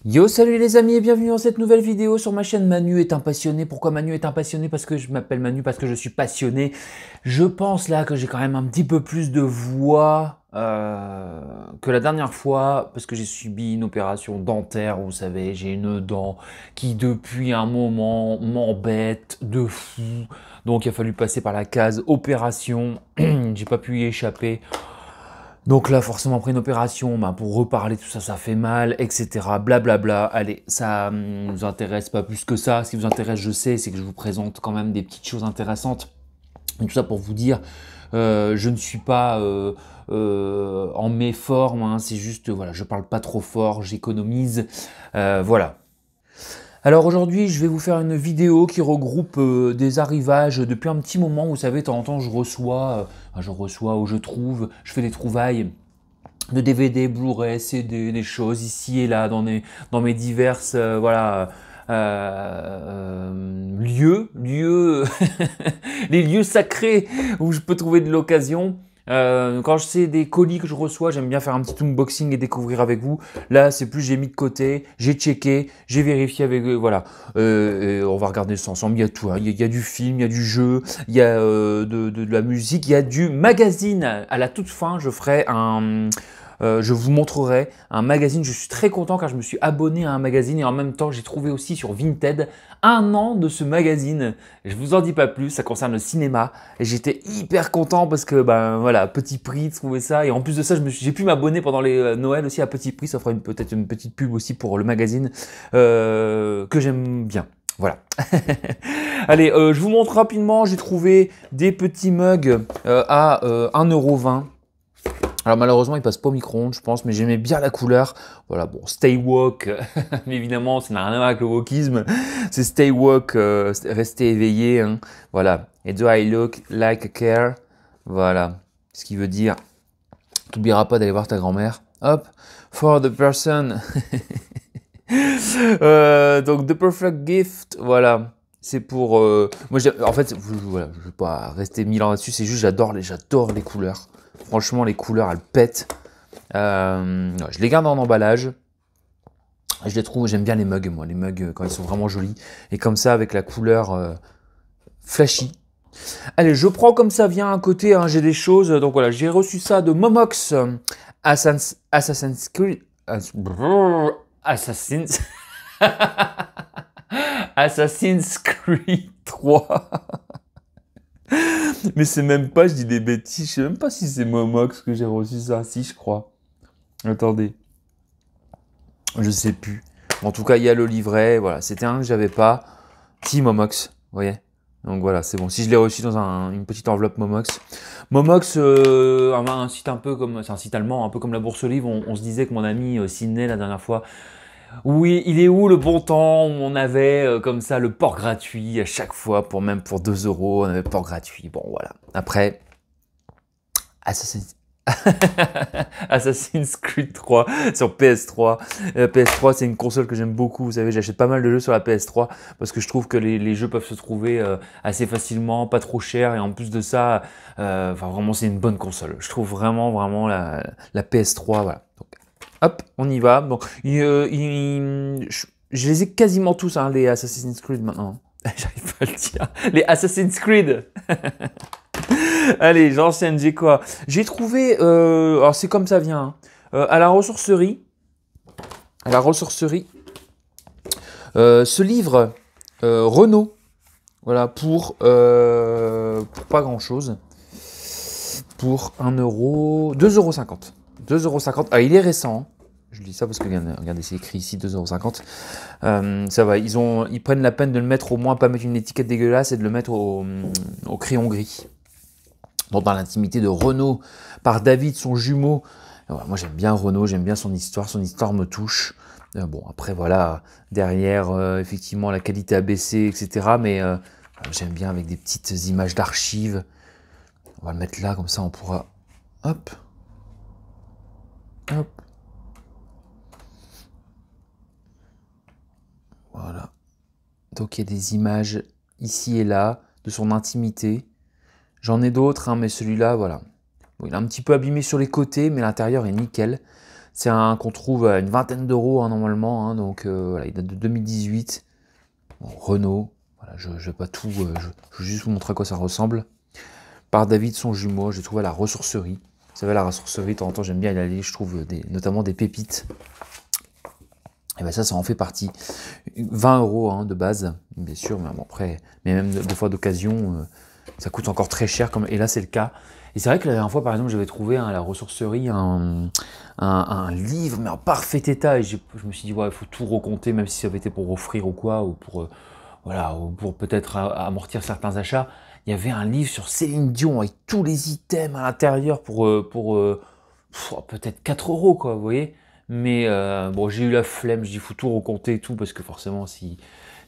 Yo, salut les amis et bienvenue dans cette nouvelle vidéo sur ma chaîne Manu est un passionné. Pourquoi Manu est un passionné? Parce que je m'appelle Manu, parce que je suis passionné. Je pense là que j'ai quand même un petit peu plus de voix que la dernière fois parce que j'ai subi une opération dentaire. Vous savez, j'ai une dent qui depuis un moment m'embête de fou. Donc il a fallu passer par la case opération. J'ai pas pu y échapper. Donc là, forcément, après une opération, bah, pour reparler tout ça, ça fait mal, etc. Blablabla. Allez, ça nous intéresse pas plus que ça. Ce qui vous intéresse, je sais, c'est que je vous présente quand même des petites choses intéressantes. Et tout ça pour vous dire, je ne suis pas en méforme, hein, c'est juste, voilà, je parle pas trop fort, j'économise, voilà. Alors aujourd'hui, je vais vous faire une vidéo qui regroupe des arrivages depuis un petit moment. Vous savez, de temps en temps, je reçois ou je trouve, je fais des trouvailles de DVD, Blu-ray, CD, des choses ici et là dans mes diverses lieux, les lieux sacrés où je peux trouver de l'occasion. Quand c'est des colis que je reçois, j'aime bien faire un petit unboxing et découvrir avec vous. Là, c'est plus j'ai mis de côté, j'ai checké, j'ai vérifié avec eux, voilà. Et on va regarder ça ensemble. Il y a tout, hein. Il y a du film, il y a du jeu, il y a de la musique, il y a du magazine. À la toute fin, je vous montrerai un magazine. Je suis très content car je me suis abonné à un magazine et en même temps j'ai trouvé aussi sur Vinted un an de ce magazine. Je vous en dis pas plus, ça concerne le cinéma et j'étais hyper content parce que ben voilà, petit prix, trouver ça et en plus de ça j'ai pu m'abonner pendant les Noël aussi à petit prix. Ça fera peut-être une petite pub aussi pour le magazine que j'aime bien. Voilà. Allez, je vous montre rapidement. J'ai trouvé des petits mugs à 1,20 €. Alors malheureusement, il passe pas au micro-ondes, je pense, mais j'aimais bien la couleur. Voilà, bon, Stay Woke, mais évidemment, ça n'a rien à voir avec le wokisme. C'est Stay Woke, rester éveillé. Hein. Voilà. Et Do I look like a care? Voilà. Ce qui veut dire, t'oublieras pas d'aller voir ta grand-mère. Hop. For the person. Donc, The Perfect Gift, voilà. C'est pour... moi, en fait, voilà, je ne vais pas rester 1000 ans là-dessus, c'est juste j'adore les couleurs. Franchement, les couleurs, elles pètent. Je les garde en emballage. Je les trouve, j'aime bien les mugs, moi. Les mugs, quand ils sont vraiment jolis. Et comme ça, avec la couleur flashy. Allez, je prends comme ça vient à côté. Hein, j'ai des choses. Donc voilà, j'ai reçu ça de Momox. Assassin's Creed. Assassin's... Assassin's Creed 3. Mais c'est même pas, je dis des bêtises, je sais même pas si c'est Momox que j'ai reçu ça, si je crois. Attendez, je sais plus. En tout cas, il y a le livret, voilà, c'était un que j'avais pas. Si Momox, vous voyez. Donc voilà, c'est bon. Si je l'ai reçu dans une petite enveloppe Momox. Momox, un site un peu comme, c'est un site allemand, un peu comme la Bourse aux Livres. On se disait que mon ami Sidney la dernière fois. Oui, il est où le bon temps où on avait comme ça le port gratuit à chaque fois, même pour 2 €, on avait port gratuit. Bon, voilà. Après, Assassin's, Assassin's Creed 3 sur PS3. PS3, c'est une console que j'aime beaucoup. Vous savez, j'achète pas mal de jeux sur la PS3 parce que je trouve que les jeux peuvent se trouver assez facilement, pas trop cher. Et en plus de ça, enfin, vraiment, c'est une bonne console. Je trouve vraiment la PS3, voilà. Donc, hop, on y va. Bon, je les ai quasiment tous, hein, les Assassin's Creed maintenant. J'arrive pas à le dire. Les Assassin's Creed. Allez, j'enchaîne, j'ai quoi? J'ai trouvé, alors c'est comme ça vient, hein, à la ressourcerie, ce livre Renault, voilà, pour pas grand chose, pour 1 €, 2,50 €. 2,50 €. Ah, il est récent. Hein. Je dis ça parce que regardez, c'est écrit ici 2,50 €. Ça va, ils prennent la peine de le mettre au moins, pas mettre une étiquette dégueulasse et de le mettre au crayon gris. Donc dans l'intimité de Renault par David, son jumeau. Voilà, moi j'aime bien Renault, j'aime bien son histoire me touche. Bon, après voilà, derrière, effectivement, la qualité a baissé, etc. Mais j'aime bien avec des petites images d'archives. On va le mettre là, comme ça on pourra... Hop. Hop. Voilà. Donc il y a des images ici et là de son intimité. J'en ai d'autres, hein, mais celui-là, voilà. Bon, il est un petit peu abîmé sur les côtés, mais l'intérieur est nickel. C'est un qu'on trouve à une vingtaine d'euros hein, normalement, hein, donc voilà, il date de 2018. Bon, Renault, voilà, je vais pas tout, je vais juste vous montrer à quoi ça ressemble. Par David, son jumeau, j'ai trouvé à la ressourcerie. Vous savez, la ressourcerie, de temps en temps, j'aime bien y aller, je trouve notamment des pépites. Et bien ça en fait partie. 20 euros hein, de base, bien sûr, mais bon, après, mais même des fois d'occasion, ça coûte encore très cher, et là c'est le cas. Et c'est vrai que la dernière fois, par exemple, j'avais trouvé à la ressourcerie un livre, mais en parfait état, et je me suis dit, ouais, il faut tout recompter, même si ça avait été pour offrir ou quoi, ou pour, voilà, ou pour peut-être amortir certains achats. Il y avait un livre sur Céline Dion, avec tous les items à l'intérieur pour peut-être 4 euros, quoi, vous voyez. Mais bon, j'ai eu la flemme, je dis, il faut tout recompter et tout, parce que forcément, si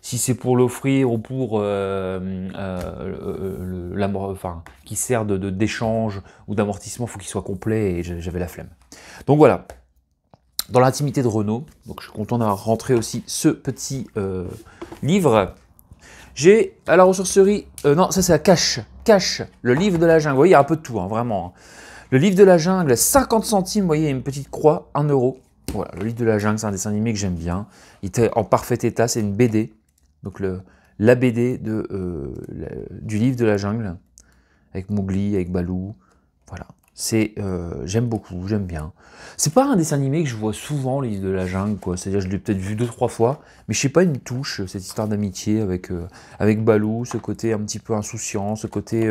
c'est pour l'offrir ou pour enfin, qui sert d'échange ou d'amortissement, il faut qu'il soit complet et j'avais la flemme. Donc voilà, dans l'intimité de Renault, donc je suis content d'avoir rentré aussi ce petit livre. J'ai à la ressourcerie, non, ça c'est à Cash, le livre de la jungle. Vous voyez, il y a un peu de tout, hein, vraiment. Le livre de la jungle, 50 centimes, vous voyez, il y a une petite croix, 1 euro. Voilà, le livre de la jungle, c'est un dessin animé que j'aime bien. Il était en parfait état, c'est une BD. Donc la BD du livre de la jungle, avec Mowgli, avec Baloo. Voilà, j'aime beaucoup, j'aime bien. C'est pas un dessin animé que je vois souvent, le livre de la jungle, quoi. C'est-à-dire, je l'ai peut-être vu 2-3 fois, mais je sais pas, une touche, cette histoire d'amitié avec Baloo, ce côté un petit peu insouciant, ce côté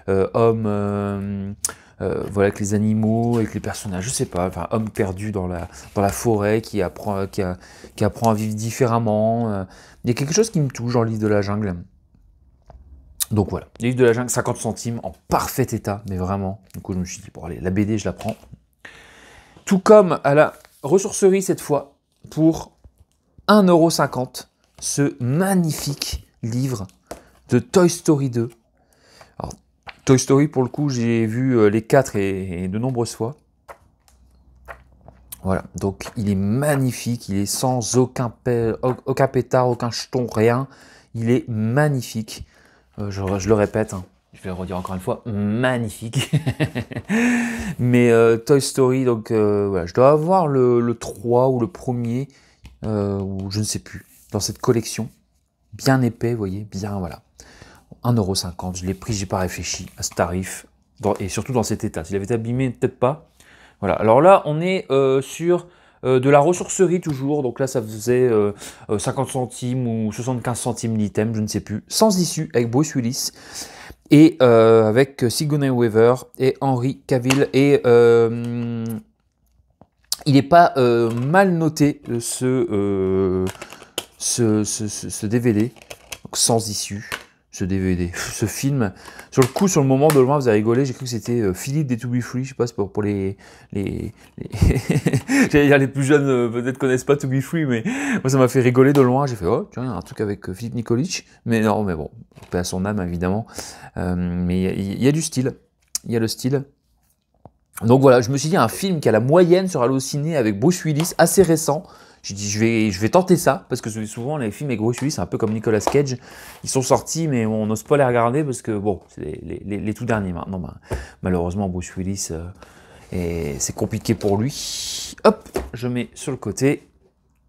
homme. Voilà, avec les animaux, avec les personnages, je sais pas, enfin, homme perdu dans la forêt qui apprend à vivre différemment. Il y a quelque chose qui me touche dans le livre de la jungle. Donc voilà, le livre de la jungle, 50 centimes, en parfait état, mais vraiment. Du coup, je me suis dit, bon allez, la BD, je la prends. Tout comme à la ressourcerie cette fois, pour 1,50 €, ce magnifique livre de Toy Story 2. Alors, Toy Story, pour le coup, j'ai vu les 4 et de nombreuses fois. Voilà, donc il est magnifique, il est sans aucun pétard, aucun jeton, rien. Il est magnifique. Je le répète, hein, je vais le redire encore une fois, magnifique. Mais Toy Story, donc voilà, je dois avoir le 3 ou le premier, ou je ne sais plus, dans cette collection. Bien épais, vous voyez, bien, voilà. 1,50 €, je l'ai pris, j'ai pas réfléchi à ce tarif, et surtout dans cet état. S'il avait été abîmé, peut-être pas. Voilà, alors là, on est sur de la ressourcerie toujours, donc là, ça faisait 50 centimes ou 75 centimes l'item, je ne sais plus, sans issue, avec Bruce Willis, et avec Sigourney Weaver et Henry Cavill, et il n'est pas mal noté, ce DVD, donc sans issue. Ce DVD, ce film. Sur le moment, de loin, vous avez rigolé. J'ai cru que c'était Philippe des To Be Free. Je sais pas, c'est pour les j'allais dire les plus jeunes peut-être connaissent pas To Be Free, mais moi ça m'a fait rigoler de loin. J'ai fait oh tiens, il y a un truc avec Philippe Nikolic. Mais non, mais bon, paix à son âme évidemment. Mais il y a du style. Il y a le style. Donc voilà, je me suis dit un film qui a la moyenne sur Allociné avec Bruce Willis, assez récent. J'ai dit je vais tenter ça, parce que souvent les films avec Bruce Willis, c'est un peu comme Nicolas Cage, ils sont sortis mais on n'ose pas les regarder parce que bon, c'est les tout derniers maintenant. Malheureusement Bruce Willis, c'est compliqué pour lui. Hop, je mets sur le côté.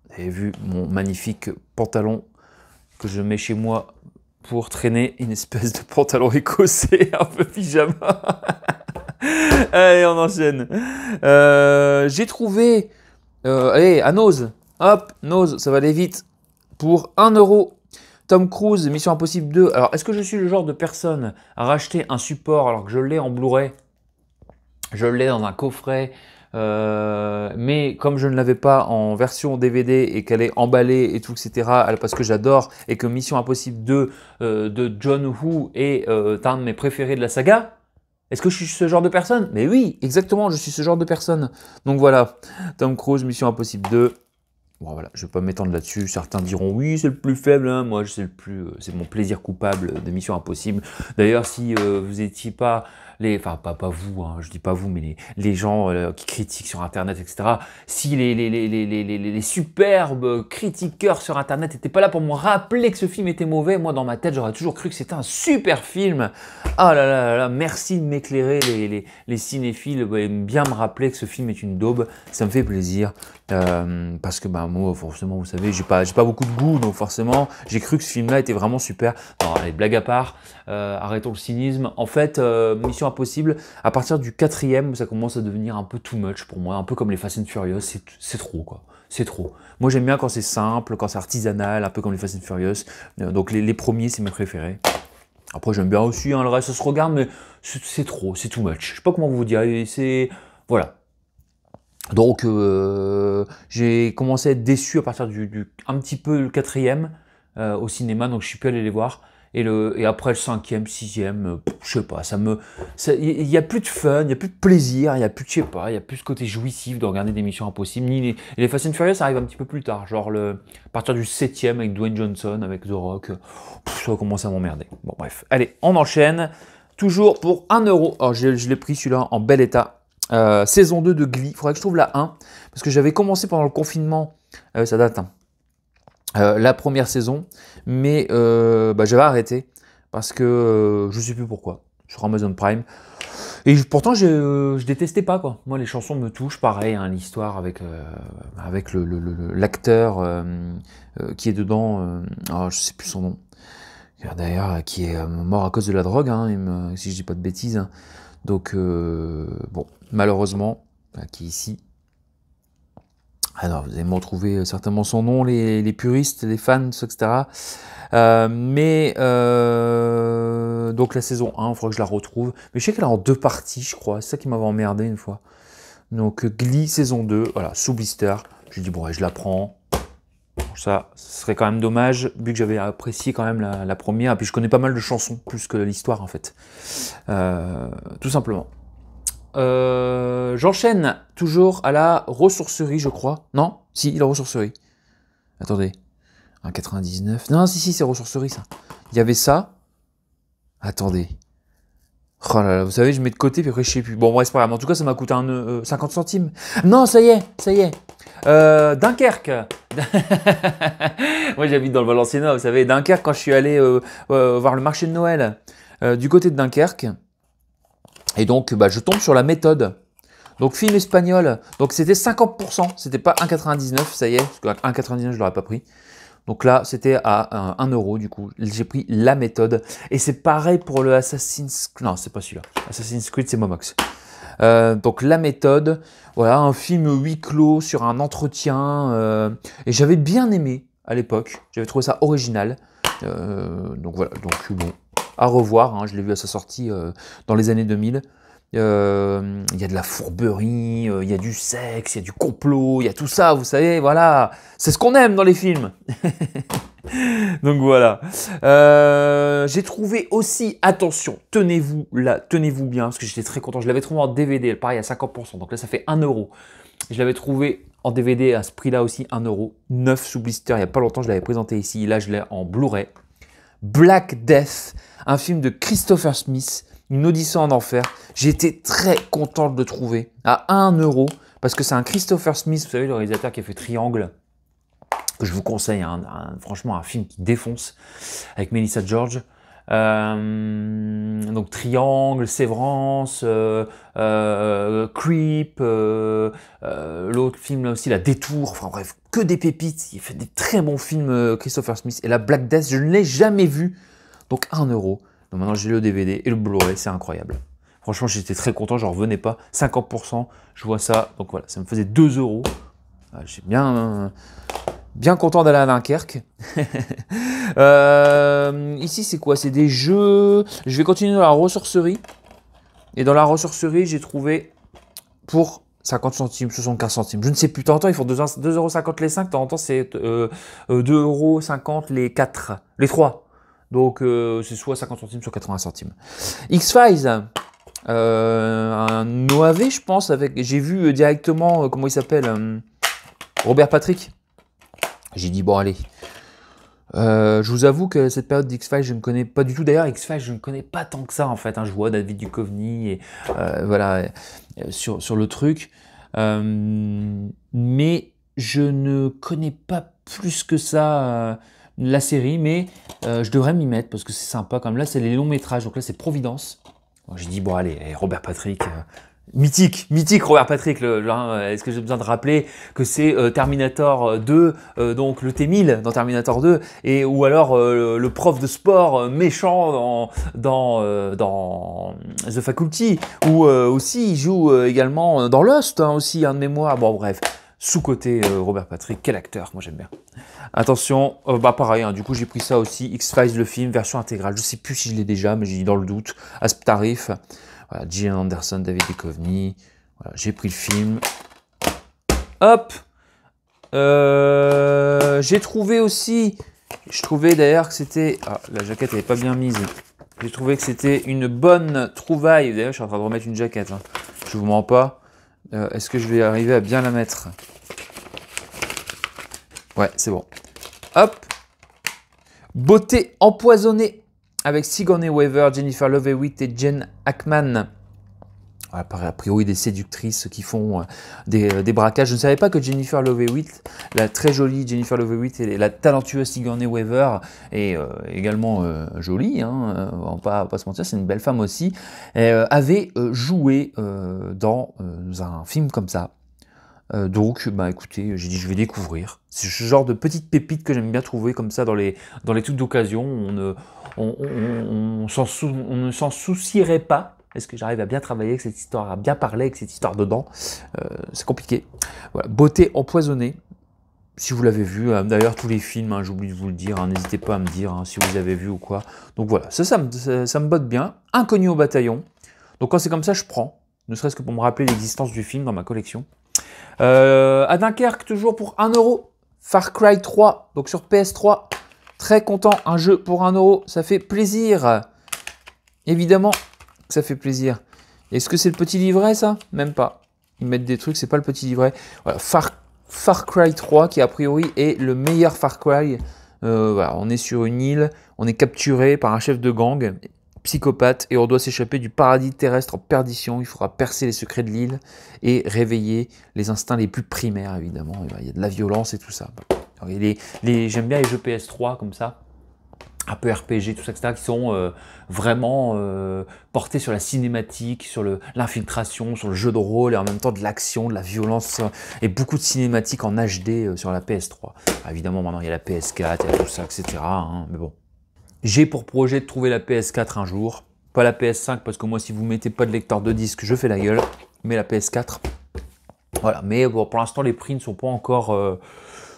Vous avez vu mon magnifique pantalon que je mets chez moi pour traîner, une espèce de pantalon écossais, un peu pyjama. Allez, on enchaîne. J'ai trouvé, allez, à Nose. Hop, Nose, ça va aller vite. Pour 1 €. Tom Cruise, Mission Impossible 2. Alors, est-ce que je suis le genre de personne à racheter un support alors que je l'ai en Blu-ray? Je l'ai dans un coffret. Mais comme je ne l'avais pas en version DVD et qu'elle est emballée et tout, etc., parce que j'adore, et que Mission Impossible 2 de John Woo est un de mes préférés de la saga, est-ce que je suis ce genre de personne? Mais oui, exactement, je suis ce genre de personne. Donc voilà, Tom Cruise, Mission Impossible 2. Bon, voilà, je ne vais pas m'étendre là-dessus. Certains diront oui, c'est le plus faible. Hein. Moi, c'est mon plaisir coupable de Mission Impossible. D'ailleurs, si vous n'étiez pas enfin pas vous, hein, je dis pas vous, mais les gens qui critiquent sur Internet, etc. Si les superbes critiqueurs sur Internet n'étaient pas là pour me rappeler que ce film était mauvais, moi dans ma tête, j'aurais toujours cru que c'était un super film. Ah là là là, merci de m'éclairer les cinéphiles, bien me rappeler que ce film est une daube. Ça me fait plaisir. Parce que bah, moi forcément vous savez j'ai pas beaucoup de goût, donc forcément j'ai cru que ce film là était vraiment super. Non, allez, blague à part, arrêtons le cynisme. En fait Mission Impossible, à partir du 4e ça commence à devenir un peu too much pour moi, un peu comme les Fast and Furious, c'est trop quoi, c'est trop. Moi j'aime bien quand c'est simple, quand c'est artisanal, un peu comme les Fast and Furious, donc les premiers c'est mes préférés. Après j'aime bien aussi hein, le reste ça se regarde, mais c'est trop, c'est too much, je sais pas comment vous dire, c'est voilà. Donc j'ai commencé à être déçu à partir un petit peu le 4e au cinéma, donc je suis plus allé les voir. Et après le 5e, 6e, je sais pas, il y a plus de fun, il y a plus de plaisir, il y a plus de, je sais pas, il y a plus ce côté jouissif de regarder des Missions Impossibles. Et les Fast and Furious arrivent un petit peu plus tard, genre à partir du 7e avec Dwayne Johnson, avec The Rock, ça commence à m'emmerder. Bon bref, allez, on enchaîne. Toujours pour 1 €. Alors je l'ai pris celui-là en bel état. Saison 2 de Glee, il faudrait que je trouve la 1, parce que j'avais commencé pendant le confinement, ça date, hein, la première saison, mais j'avais arrêté, parce que je ne sais plus pourquoi, sur Amazon Prime, et pourtant je détestais pas, quoi. Moi les chansons me touchent, pareil, hein, l'histoire avec l'acteur qui est dedans, je sais plus son nom, d'ailleurs, qui est mort à cause de la drogue, hein, si je dis pas de bêtises, hein. Donc, bon, malheureusement, qui est ici. Alors, vous allez me retrouver certainement son nom, les puristes, les fans, etc. Donc la saison 1, il faudra que je la retrouve. Mais je sais qu'elle est en 2 parties, je crois. C'est ça qui m'avait emmerdé une fois. Donc, Glee, saison 2, voilà, sous blister. J'ai dit, bon, ouais, je la prends. Ça, ce serait quand même dommage, vu que j'avais apprécié quand même la première, et puis je connais pas mal de chansons, plus que l'histoire en fait. Tout simplement. J'enchaîne toujours à la ressourcerie, je crois. Non? Si, la ressourcerie. Attendez. 1,99. Non, si, c'est ressourcerie, ça. Il y avait ça. Attendez. Oh là là, vous savez, je mets de côté, puis après, je sais plus. Bon, bref, c'est pas grave. En tout cas, ça m'a coûté 50 centimes. Non, ça y est. Dunkerque. Moi, j'habite dans le Valenciennois, vous savez. Dunkerque, quand je suis allé voir le marché de Noël du côté de Dunkerque. Et donc, je tombe sur La Méthode. Donc, film espagnol. Donc, c'était 50%. C'était pas 1,99, ça y est. Parce que 1,99, je l'aurais pas pris. Donc là, c'était à 1 € du coup. J'ai pris La Méthode. Et c'est pareil pour le Assassin's Creed. Non, c'est pas celui-là. Assassin's Creed, c'est Momox. Donc La Méthode. Voilà, un film huis clos sur un entretien. Et j'avais bien aimé à l'époque. J'avais trouvé ça original. Donc voilà. Donc bon, à revoir. Hein, je l'ai vu à sa sortie dans les années 2000. Il y a de la fourberie, il y a du sexe, il y a du complot, il y a tout ça, vous savez, voilà. C'est ce qu'on aime dans les films. Donc voilà. J'ai trouvé aussi, attention, tenez-vous là, tenez-vous bien, parce que j'étais très content. Je l'avais trouvé en DVD, pareil à 50%, donc là ça fait 1 €. Je l'avais trouvé en DVD à ce prix-là aussi, 1 €, 9 sous blister, il n'y a pas longtemps, je l'avais présenté ici. Là, je l'ai en Blu-ray. Black Death, un film de Christopher Smith. Une Odyssée en enfer. J'ai été très content de le trouver à 1 €, parce que c'est un Christopher Smith, vous savez, le réalisateur qui a fait Triangle, que je vous conseille, franchement un film qui défonce, avec Melissa George. Donc Triangle, Sévrance, Creep, l'autre film là aussi, La Détour, enfin bref, que des pépites. Il fait des très bons films, Christopher Smith. Et la Black Death, je ne l'ai jamais vu, donc 1 €. Donc maintenant j'ai le DVD et le Blu-ray, c'est incroyable. Franchement, j'étais très content, j'en revenais pas. 50%, je vois ça, donc voilà, ça me faisait 2 €. J'ai bien content d'aller à Dunkerque. Ici, c'est quoi? C'est des jeux. Je vais continuer dans la ressourcerie. Et dans la ressourcerie, j'ai trouvé pour 50 centimes, 75 centimes. Je ne sais plus. De temps en temps, ils font 2,50 € les 5. De temps en temps, c'est 2,50 € les 4. Les 3. Donc, c'est soit 50 centimes, soit 80 centimes. X-Files. Un OAV, je pense. J'ai vu directement, comment il s'appelle, Robert Patrick. J'ai dit, bon, allez. Je vous avoue que cette période d'X-Files, je ne connais pas du tout. D'ailleurs, X-Files, je ne connais pas tant que ça, en fait. Hein. Je vois David Duchovny, et voilà, sur le truc. Mais je ne connais pas plus que ça la série, mais je devrais m'y mettre parce que c'est sympa. Comme là, c'est les longs métrages. Donc là, c'est Providence. J'ai dit, bon, allez, Robert Patrick, mythique Robert Patrick. Est-ce que j'ai besoin de rappeler que c'est Terminator 2, donc le T-1000 dans Terminator 2, ou alors le prof de sport méchant dans The Faculty, ou aussi il joue également dans Lost, hein, aussi, un de mémoire. Bon, bref. Sous-côté Robert Patrick, quel acteur, moi j'aime bien. Attention, bah pareil, hein, du coup j'ai pris ça aussi, X-Files le film, version intégrale, je sais plus si je l'ai déjà, mais j'ai dit dans le doute, à ce tarif. Voilà, Gillian Anderson, David Duchovny, voilà, j'ai pris le film. Hop, j'ai trouvé aussi, je trouvais d'ailleurs que c'était, la jaquette elle est pas bien mise, j'ai trouvé que c'était une bonne trouvaille, d'ailleurs je suis en train de remettre une jaquette, hein. Je vous mens pas. Est-ce que je vais arriver à bien la mettre? Ouais, c'est bon. Hop. Beauté empoisonnée avec Sigourney Weaver, Jennifer Love Hewitt et Jen Ackman. Voilà, a priori des séductrices qui font des braquages. Je ne savais pas que Jennifer Love Hewitt, la très jolie Jennifer Love Hewitt et la talentueuse Sigourney Weaver, et également jolie, hein, on va pas se mentir, c'est une belle femme aussi, avait joué dans un film comme ça. Donc, bah écoutez, j'ai dit je vais découvrir. C'est ce genre de petites pépites que j'aime bien trouver comme ça dans les trucs d'occasion. On ne s'en soucierait pas. Est-ce que j'arrive à bien travailler avec cette histoire, à bien parler avec cette histoire dedans? C'est compliqué. Voilà. Beauté empoisonnée. Si vous l'avez vu, d'ailleurs tous les films, hein, j'oublie de vous le dire, hein, n'hésitez pas à me dire hein, si vous avez vu ou quoi. Donc voilà, ça me botte bien. Inconnu au bataillon. Donc quand c'est comme ça, je prends. Ne serait-ce que pour me rappeler l'existence du film dans ma collection. À Dunkerque, toujours pour 1 €. Far Cry 3, donc sur PS3. Très content, un jeu pour 1 €, ça fait plaisir. Évidemment, ça fait plaisir. Est-ce que c'est le petit livret, ça? Même pas. Ils mettent des trucs, c'est pas le petit livret. Voilà, Far Cry 3, qui a priori est le meilleur Far Cry. Voilà, on est sur une île, on est capturé par un chef de gang, psychopathe, et on doit s'échapper du paradis terrestre en perdition. Il faudra percer les secrets de l'île et réveiller les instincts les plus primaires, évidemment. Il y a de la violence et tout ça. J'aime bien les jeux PS3 comme ça, un peu RPG, tout ça, etc., qui sont vraiment portés sur la cinématique, sur l'infiltration, sur le jeu de rôle, et en même temps de l'action, de la violence, et beaucoup de cinématiques en HD sur la PS3. Évidemment, maintenant, il y a la PS4, il y a tout ça, etc., hein, mais bon. J'ai pour projet de trouver la PS4 un jour, pas la PS5, parce que moi, si vous mettez pas de lecteur de disque, je fais la gueule, mais la PS4, voilà. Mais bon, pour l'instant, les prix ne sont pas encore...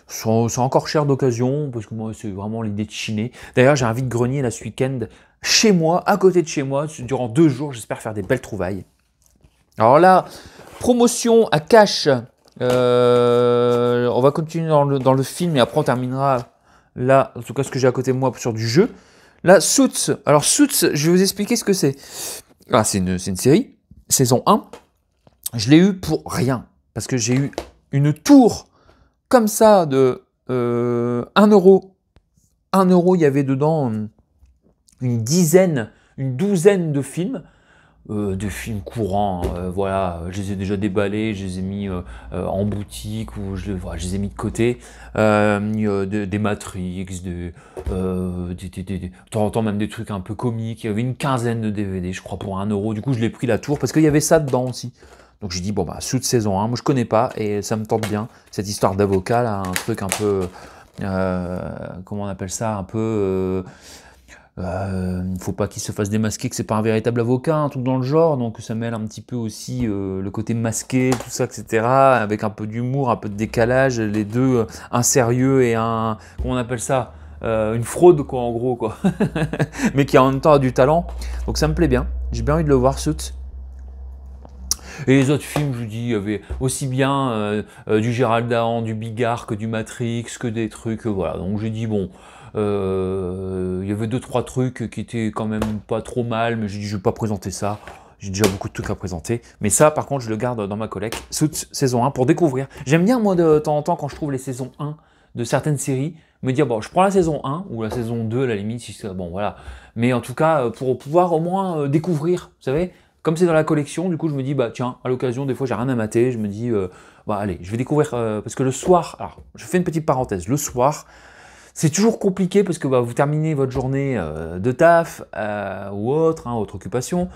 sont encore chers d'occasion, parce que moi, c'est vraiment l'idée de chiner. D'ailleurs, j'ai un vide-grenier là ce week-end, chez moi, à côté de chez moi, durant 2 jours, j'espère faire des belles trouvailles. Alors là, promotion à cash, on va continuer dans le film, et après on terminera là, en tout cas ce que j'ai à côté de moi sur du jeu. Là, Suits. Alors Suits, je vais vous expliquer ce que c'est. Ah, c'est une série, saison 1. Je l'ai eu pour rien, parce que j'ai eu une tour comme ça de 1 €. 1 €, il y avait dedans une douzaine de films courants. Voilà, je les ai déjà déballés, je les ai mis en boutique, ou je les ai mis de côté. Des Matrix, de temps en temps même des trucs un peu comiques. Il y avait une quinzaine de DVD, je crois, pour 1 €. Du coup, je l'ai pris la tour parce qu'il y avait ça dedans aussi. Donc j'ai dit, bon bah, Suits saison 1, moi je connais pas, et ça me tente bien, cette histoire d'avocat là, un truc un peu, comment on appelle ça, un peu, faut pas qu'il se fasse démasquer, que c'est pas un véritable avocat, un truc dans le genre, donc ça mêle un petit peu aussi le côté masqué, tout ça, etc., avec un peu d'humour, un peu de décalage, les deux, un sérieux et un, comment on appelle ça, une fraude quoi, en gros quoi, mais qui en même temps a du talent, donc ça me plaît bien, j'ai bien envie de le voir, Suits. Et les autres films, je vous dis, il y avait aussi bien du Gérald Dahan, du Bigard, que du Matrix, que des trucs, voilà. Donc j'ai dit, bon, il y avait 2-3 trucs qui étaient quand même pas trop mal, mais j'ai dit, je vais pas présenter ça. J'ai déjà beaucoup de trucs à présenter. Mais ça, par contre, je le garde dans ma collecte. Suits, saison 1, pour découvrir. J'aime bien, moi, de temps en temps, quand je trouve les saisons 1 de certaines séries, me dire, bon, je prends la saison 1 ou la saison 2 à la limite, si bon voilà. Mais en tout cas, pour pouvoir au moins découvrir, vous savez, comme c'est dans la collection, du coup je me dis, bah tiens, à l'occasion, des fois j'ai rien à mater, je me dis, bah allez, je vais découvrir, parce que le soir, alors je fais une petite parenthèse, le soir, c'est toujours compliqué parce que bah, vous terminez votre journée de taf ou autre, hein, autre occupation.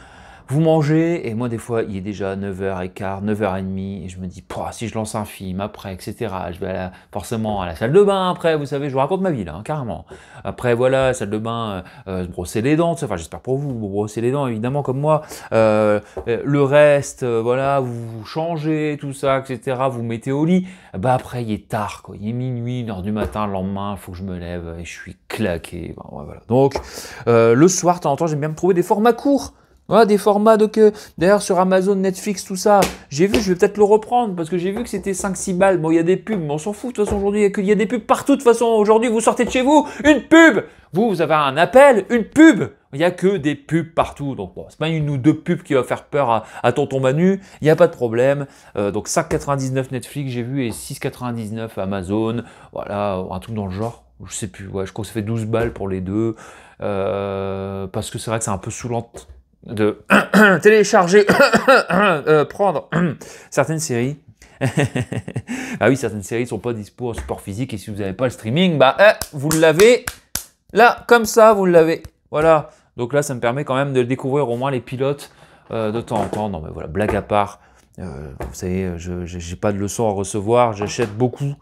Vous mangez, et moi des fois il est déjà 9h15, 9h30, et je me dis, si je lance un film après, etc., je vais forcément à la salle de bain après, vous savez, je vous raconte ma vie là, hein, carrément. Après voilà, salle de bain, se brosser les dents, enfin j'espère pour vous, vous brossez les dents évidemment comme moi. Le reste, voilà, vous changez, tout ça, etc., vous mettez au lit. Bah après il est tard, quoi. Il est minuit, 1h du matin, le lendemain, il faut que je me lève, et je suis claqué. Bon, voilà. Donc le soir, de temps en temps, j'aime bien me trouver des formats courts. Voilà, des formats d'ailleurs sur Amazon, Netflix, tout ça, j'ai vu, je vais peut-être le reprendre parce que j'ai vu que c'était 5-6 balles. Bon, il y a des pubs, mais on s'en fout de toute façon aujourd'hui, il y a des pubs partout. De toute façon, aujourd'hui, vous sortez de chez vous, une pub. Vous avez un appel, une pub. Il n'y a que des pubs partout. Donc bon, c'est pas une ou deux pubs qui va faire peur à tonton Manu, il n'y a pas de problème. Donc 5,99 Netflix, j'ai vu, et 6,99 Amazon. Voilà, un truc dans le genre. Je sais plus, ouais, je crois que ça fait 12 balles pour les deux. Parce que c'est vrai que c'est un peu saoulant de télécharger, prendre certaines séries. Ah oui, certaines séries ne sont pas dispo en support physique, et si vous n'avez pas le streaming, bah vous l'avez là, comme ça, vous l'avez. Voilà. Donc là, ça me permet quand même de découvrir au moins les pilotes de temps en temps. Non mais voilà, blague à part. Vous savez, je n'ai pas de leçons à recevoir, j'achète beaucoup.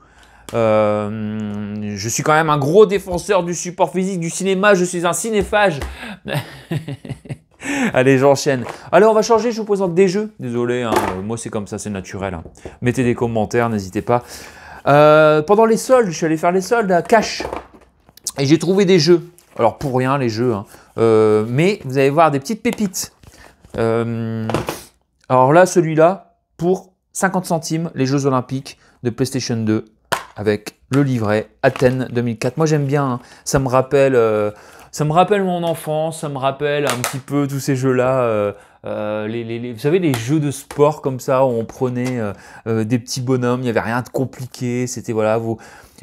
Je suis quand même un gros défenseur du support physique, du cinéma, je suis un cinéphage. Allez, j'enchaîne. Allez, on va changer, je vous présente des jeux. Désolé, hein, moi c'est comme ça, c'est naturel. Hein. Mettez des commentaires, n'hésitez pas. Pendant les soldes, je suis allé faire les soldes à Cash. Et j'ai trouvé des jeux. Alors pour rien les jeux, hein. Mais vous allez voir des petites pépites. Alors là, celui-là, pour 50 centimes, les Jeux Olympiques de PlayStation 2, avec le livret Athènes 2004. Moi j'aime bien, hein. Ça me rappelle mon enfance, ça me rappelle un petit peu tous ces jeux-là. Vous savez, les jeux de sport comme ça, où on prenait des petits bonhommes, il n'y avait rien de compliqué. C'était voilà,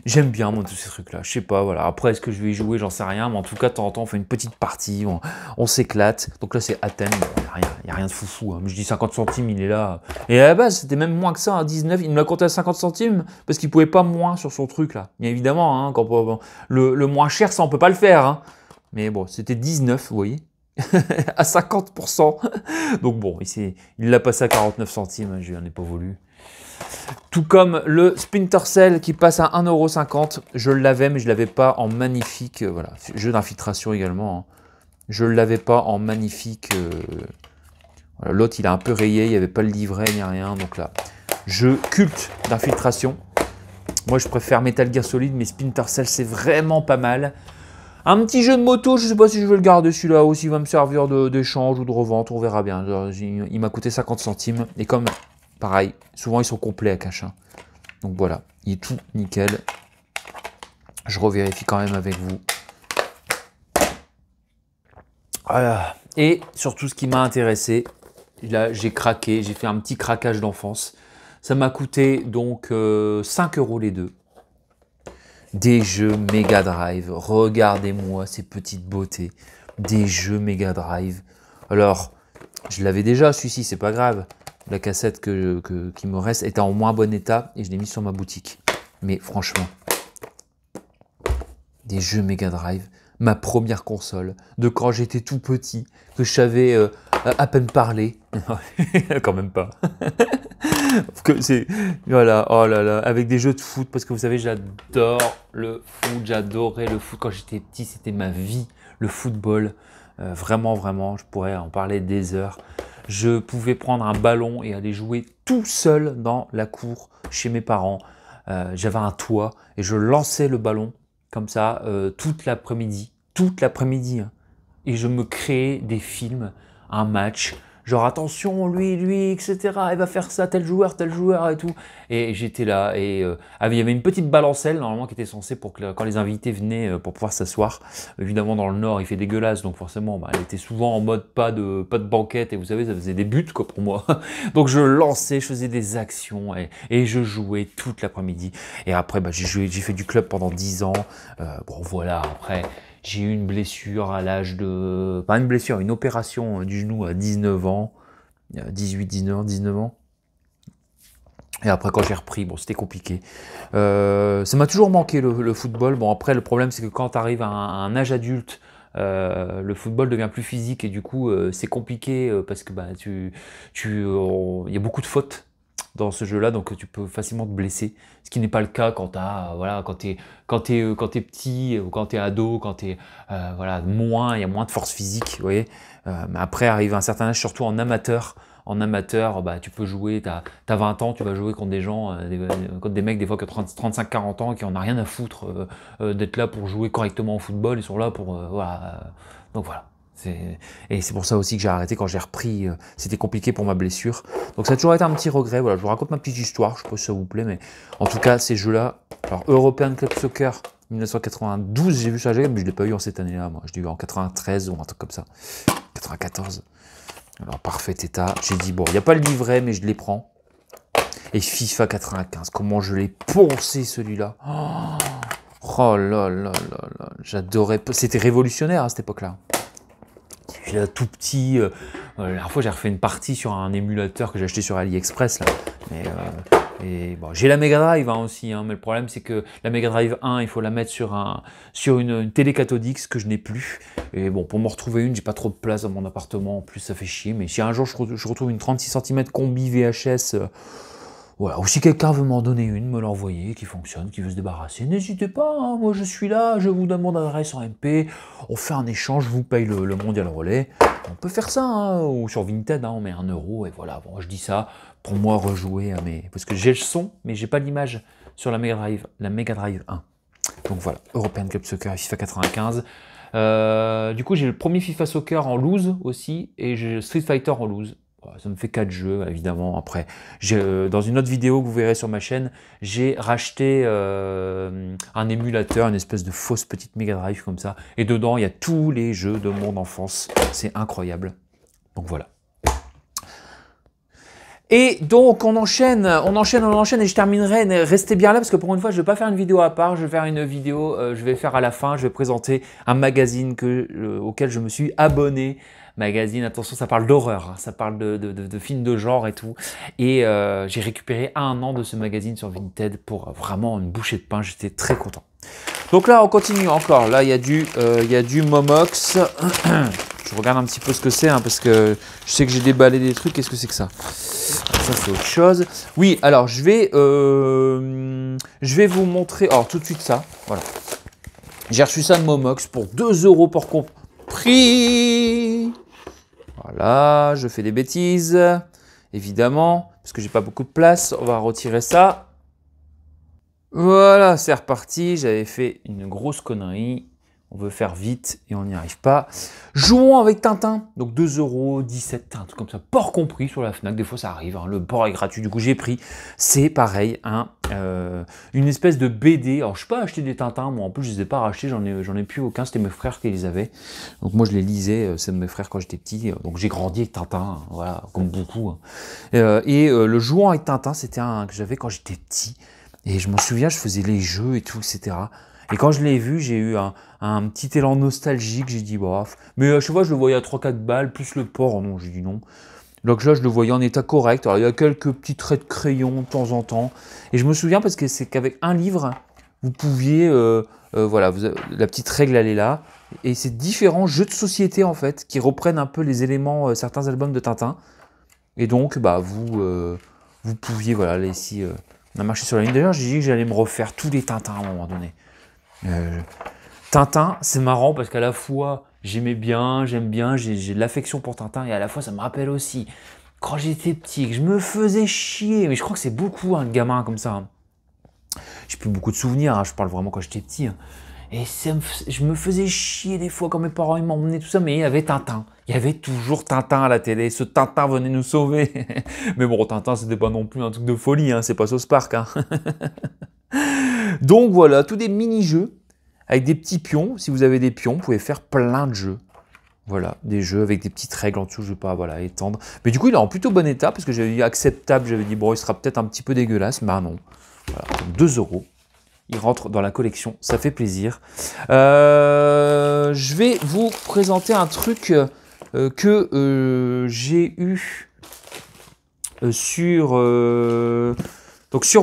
j'aime bien moi tous ces trucs-là. Je sais pas, voilà. Après, est-ce que je vais y jouer, j'en sais rien. Mais en tout cas, de temps en temps, on fait une petite partie, on s'éclate. Donc là, c'est Athènes. Il n'y a rien de foufou. Hein. Je dis 50 centimes, il est là. Et à la base, c'était même moins que ça, à 19. Il me l'a compté à 50 centimes parce qu'il pouvait pas moins sur son truc là. Bien évidemment, hein, le moins cher, ça on peut pas le faire. Hein. Mais bon, c'était 19, vous voyez, à 50%. Donc bon, il l'a passé à 49 centimes, je n'en ai pas voulu. Tout comme le Splinter Cell qui passe à 1,50 €. Je l'avais, mais je ne l'avais pas en magnifique. Voilà, jeu d'infiltration également. Hein. Je ne l'avais pas en magnifique. Voilà, l'autre, il a un peu rayé, il n'y avait pas le livret ni rien. Donc là, jeu culte d'infiltration. Moi, je préfère Metal Gear Solid, mais Splinter Cell, c'est vraiment pas mal. Un petit jeu de moto, je ne sais pas si je vais le garder celui-là ou s'il va me servir d'échange ou de revente, on verra bien. Il m'a coûté 50 centimes. Et comme, pareil, souvent ils sont complets à Cash. Hein. Donc voilà, il est tout nickel. Je revérifie quand même avec vous. Voilà. Et surtout ce qui m'a intéressé, là j'ai craqué, j'ai fait un petit craquage d'enfance. Ça m'a coûté donc 5 € les deux. Des jeux Mega Drive, regardez-moi ces petites beautés, des jeux Mega Drive. Alors, je l'avais déjà celui-ci, c'est pas grave. La cassette qui me reste était en moins bon état et je l'ai mis sur ma boutique. Mais franchement, des jeux Mega Drive, ma première console, de quand j'étais tout petit, que je savais à peine parler. Quand même pas. Voilà, oh là là, avec des jeux de foot, parce que vous savez, j'adore le foot, j'adorais le foot. Quand j'étais petit, c'était ma vie, le football. Vraiment, vraiment, je pourrais en parler des heures. Je pouvais prendre un ballon et aller jouer tout seul dans la cour chez mes parents. J'avais un toit et je lançais le ballon comme ça toute l'après-midi. Hein. Et je me créais des films, un match. genre attention, lui, etc. Il va faire ça, tel joueur et tout. Et j'étais là, et il y avait une petite balancelle normalement qui était censée pour que quand les invités venaient pour pouvoir s'asseoir. Évidemment dans le Nord il fait dégueulasse, donc forcément bah, elle était souvent en mode pas de banquette, et vous savez ça faisait des buts quoi pour moi. Donc je lançais, je faisais des actions et je jouais toute l'après-midi. Et après bah, j'ai fait du club pendant 10 ans. Bon voilà, après j'ai eu une blessure à l'âge de... Pas une blessure, une opération du genou à 19 ans. 18, 19 ans. Et après, quand j'ai repris, bon, c'était compliqué. Ça m'a toujours manqué le football. Bon, après, le problème, c'est que quand tu arrives à un âge adulte, le football devient plus physique et du coup, c'est compliqué parce que bah, y a beaucoup de fautes dans ce jeu-là, donc tu peux facilement te blesser. Ce qui n'est pas le cas quand voilà, quand t'es petit ou quand t'es ado, quand t'es voilà, il y a moins de force physique, vous voyez. Mais après, arrive à un certain âge, surtout en amateur. En amateur, bah, tu peux jouer, t'as 20 ans, tu vas jouer contre des gens, contre des mecs des fois qui ont 35-40 ans, qui en ont rien à foutre d'être là pour jouer correctement au football, ils sont là pour... voilà. Donc voilà. Et c'est pour ça aussi que j'ai arrêté quand j'ai repris, c'était compliqué pour ma blessure. Donc ça a toujours été un petit regret, voilà, je vous raconte ma petite histoire, je sais pas si ça vous plaît, mais en tout cas ces jeux-là, alors European Club Soccer 1992, j'ai vu ça, mais je l'ai pas eu en cette année-là, moi je l'ai eu en 93 ou un truc comme ça, 94. Alors, parfait état. J'ai dit, bon, il n'y a pas le livret, mais je les prends. Et FIFA 95, comment je l'ai poncé celui-là. Oh là là là là. J'adorais. C'était révolutionnaire à cette époque-là. J'étais là tout petit. La dernière fois, j'ai refait une partie sur un émulateur que j'ai acheté sur AliExpress. Là. Mais, et bon, j'ai la Mega Drive hein, aussi, hein, mais le problème c'est que la Mega Drive 1, il faut la mettre sur une télé cathodique, ce que je n'ai plus. Et bon, pour m'en retrouver une, j'ai pas trop de place dans mon appartement, en plus ça fait chier. Mais si un jour je retrouve une 36 cm combi VHS, voilà, ou si quelqu'un veut m'en donner une, me l'envoyer, qui fonctionne, qui veut se débarrasser, n'hésitez pas, hein, moi je suis là, je vous donne mon adresse en MP, on fait un échange, je vous paye le mondial relais. On peut faire ça, hein, ou sur Vinted, hein, on met 1 euro, et voilà, bon, je dis ça pour moi rejouer à mes... Parce que j'ai le son, mais j'ai pas l'image sur la Mega Drive 1. Donc voilà, European Club Soccer et FIFA 95. Du coup, j'ai le premier FIFA Soccer en loose aussi, et j'ai Street Fighter en loose. Ça me fait 4 jeux, évidemment. Après, dans une autre vidéo que vous verrez sur ma chaîne, j'ai racheté un émulateur, une espèce de fausse petite Mega Drive comme ça. Et dedans, il y a tous les jeux de mon enfance. C'est incroyable. Donc voilà. Et donc, on enchaîne, et je terminerai, restez bien là, parce que pour une fois, je ne vais pas faire une vidéo à part, je vais faire une vidéo, je vais faire à la fin, je vais présenter un magazine auquel je me suis abonné. Magazine, attention, ça parle d'horreur, hein, ça parle de films de genre et tout. Et j'ai récupéré 1 an de ce magazine sur Vinted pour vraiment une bouchée de pain, j'étais très content. Donc là, on continue encore, là, il y a du Momox. Je regarde un petit peu ce que c'est, hein, parce que je sais que j'ai déballé des trucs. Qu'est-ce que c'est que ça? Ça, c'est autre chose. Oui, alors, je vais vous montrer... Alors, tout de suite, ça. Voilà. J'ai reçu ça de Momox pour 2 € pour compris. Voilà, je fais des bêtises, évidemment, parce que j'ai pas beaucoup de place. On va retirer ça. Voilà, c'est reparti. J'avais fait une grosse connerie. On veut faire vite et on n'y arrive pas. Jouons avec Tintin. Donc 2 €, 17, un truc comme ça. Port compris sur la Fnac. Des fois ça arrive. Hein. Le port est gratuit. Du coup j'ai pris. C'est pareil. Une espèce de BD. Alors je ne sais pas acheter des Tintins. Moi en plus je ne les ai pas rachetés. J'en ai plus aucun. C'était mes frères qui les avaient. Donc moi je les lisais. C'est de mes frères quand j'étais petit. Donc j'ai grandi avec Tintin. Hein. Voilà, comme beaucoup. Hein. Le Jouant avec Tintin, c'était un que j'avais quand j'étais petit. Et je m'en souviens, je faisais les jeux et tout, etc. Et quand je l'ai vu, j'ai eu un petit élan nostalgique, j'ai dit, bof. Mais je sais pas, je le voyais à 3-4 balles, plus le port, non, j'ai dit non. Donc là, je le voyais en état correct. Alors, il y a quelques petits traits de crayon de temps en temps. Et je me souviens parce que c'est qu'avec un livre, vous pouviez, voilà, la petite règle, elle est là. Et c'est différents jeux de société, en fait, qui reprennent un peu les éléments, certains albums de Tintin. Et donc, bah, vous pouviez, voilà, là, ici, on a marché sur la ligne. D'ailleurs, j'ai dit que j'allais me refaire tous les Tintins à un moment donné. Tintin, c'est marrant parce qu'à la fois j'aime bien, j'ai de l'affection pour Tintin et à la fois ça me rappelle aussi quand j'étais petit que je me faisais chier, mais je crois que c'est beaucoup un gamin comme ça. Hein. J'ai plus beaucoup de souvenirs, hein, je parle vraiment quand j'étais petit. Hein. Et je me faisais chier des fois quand mes parents ils m'emmenaient, tout ça, mais il y avait Tintin. Il y avait toujours Tintin à la télé. Ce Tintin venait nous sauver. Mais bon, Tintin, c'était pas non plus un truc de folie, hein, c'est pas South Park. Hein. Donc voilà, tous des mini-jeux avec des petits pions. Si vous avez des pions, vous pouvez faire plein de jeux. Voilà, des jeux avec des petites règles en dessous, je ne vais pas étendre. Mais du coup, il est en plutôt bon état, parce que j'avais dit acceptable, j'avais dit, bon, il sera peut-être un petit peu dégueulasse, mais non. Voilà, donc 2 €. Il rentre dans la collection, ça fait plaisir. Je vais vous présenter un truc que j'ai eu sur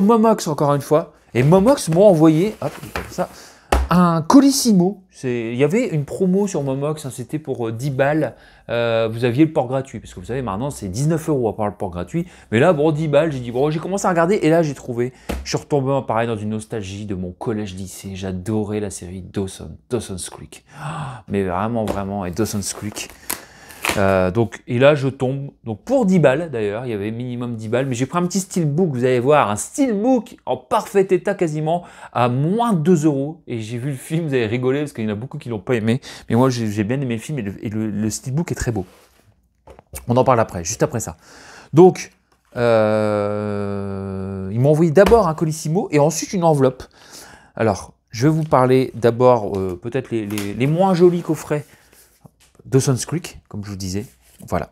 Momox, encore une fois. Et Momox m'a envoyé, hop, ça, un Colissimo. Il y avait une promo sur Momox, hein, c'était pour 10 balles. Vous aviez le port gratuit, parce que vous savez, maintenant c'est 19 € à part le port gratuit. Mais là, bon, 10 balles, j'ai dit, bon, j'ai commencé à regarder, et là, j'ai trouvé. Je suis retombé, pareil, dans une nostalgie de mon collège-lycée. J'adorais la série Dawson's Creek. Mais vraiment, vraiment, et Dawson's Creek. Et là, je tombe. Donc, pour 10 balles, d'ailleurs, il y avait minimum 10 balles. Mais j'ai pris un petit steelbook, vous allez voir, un steelbook en parfait état quasiment, à moins de 2 €. Et j'ai vu le film, vous avez rigolé, parce qu'il y en a beaucoup qui ne l'ont pas aimé. Mais moi, j'ai bien aimé le film, et le steelbook est très beau. On en parle après, juste après ça. Donc, ils m'ont envoyé d'abord un Colissimo, et ensuite une enveloppe. Alors, je vais vous parler d'abord, peut-être les moins jolis coffrets Dawson's Creek, comme je vous disais, voilà.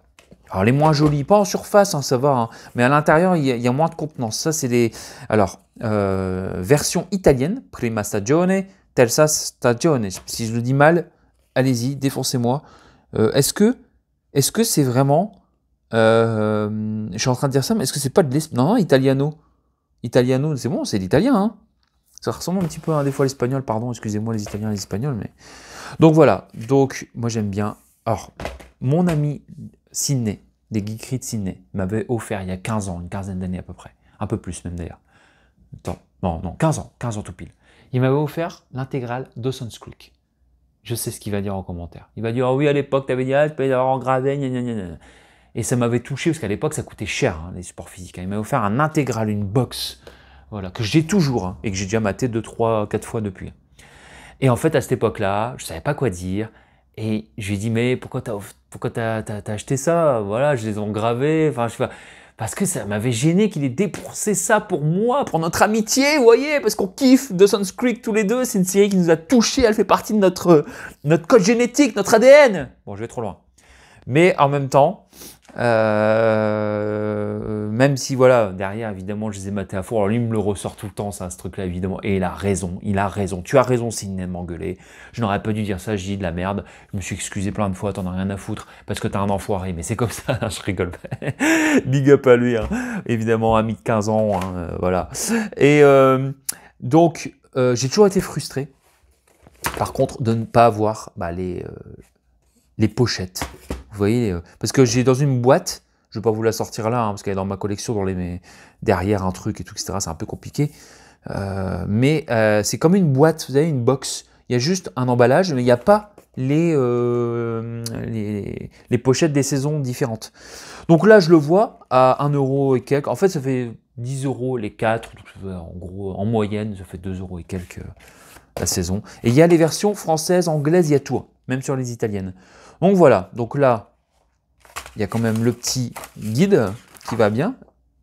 Alors les moins jolis, pas en surface, hein, ça va, hein, mais à l'intérieur, il y a moins de contenance. Ça, c'est des... Alors, version italienne, Prima Stagione, Terza Stagione. Si je le dis mal, allez-y, défoncez-moi. Est-ce que c'est vraiment... je suis en train de dire ça, mais est-ce que c'est pas de l'espagnol? Non, italiano. Italiano, c'est bon, c'est l'italien, hein. Ça ressemble un petit peu, hein, des fois, à l'espagnol, pardon, excusez-moi les Italiens et les Espagnols, mais... Donc voilà, donc moi j'aime bien. Alors, mon ami Sydney, des Geekeries de Sydney, m'avait offert il y a 15 ans, une quinzaine d'années à peu près, un peu plus même d'ailleurs. Attends, non, 15 ans tout pile. Il m'avait offert l'intégrale Dawson's Creek. Je sais ce qu'il va dire en commentaire. Il va dire, oh oui, à l'époque, tu avais dit, ah, tu peux y avoir en gravé, gna gna gna. Et ça m'avait touché, parce qu'à l'époque, ça coûtait cher, hein, les supports physiques. Il m'avait offert un intégral, une box, voilà, que j'ai toujours, hein, et que j'ai déjà maté 2, 3, 4 fois depuis. Et en fait, à cette époque-là, je ne savais pas quoi dire. Et je lui ai dit, mais pourquoi t'as acheté ça? Voilà, je les ai engravés. Enfin, je sais pas. Parce que ça m'avait gêné qu'il ait dépensé ça pour moi, pour notre amitié, vous voyez, parce qu'on kiffe Dawson's Creek tous les deux. C'est une série qui nous a touchés. Elle fait partie de notre code génétique, notre ADN. Bon, je vais trop loin. Mais en même temps, même si voilà, derrière évidemment je les ai matés à fond, alors lui il me le ressort tout le temps ça, ce truc là évidemment, et il a raison, tu as raison Sidney de m'engueuler, je n'aurais pas dû dire ça, j'ai dit de la merde, je me suis excusé plein de fois, t'en as rien à foutre, parce que t'es un enfoiré, mais c'est comme ça, je rigole pas, big up à lui, hein. Évidemment, ami de 15 ans, hein, voilà, et donc j'ai toujours été frustré, par contre, de ne pas avoir les pochettes. Vous voyez, parce que j'ai dans une boîte, je ne vais pas vous la sortir là, hein, parce qu'elle est dans ma collection, derrière un truc et tout, etc. C'est un peu compliqué. Mais c'est comme une boîte, vous avez une box. Il y a juste un emballage, mais il n'y a pas les pochettes des saisons différentes. Donc là, je le vois à 1 € et quelques. En fait, ça fait 10 € les 4. Donc, en gros, en moyenne, ça fait 2 € et quelques la saison. Et il y a les versions françaises, anglaises, il y a tout, même sur les italiennes. Donc voilà, donc là, il y a quand même le petit guide qui va bien,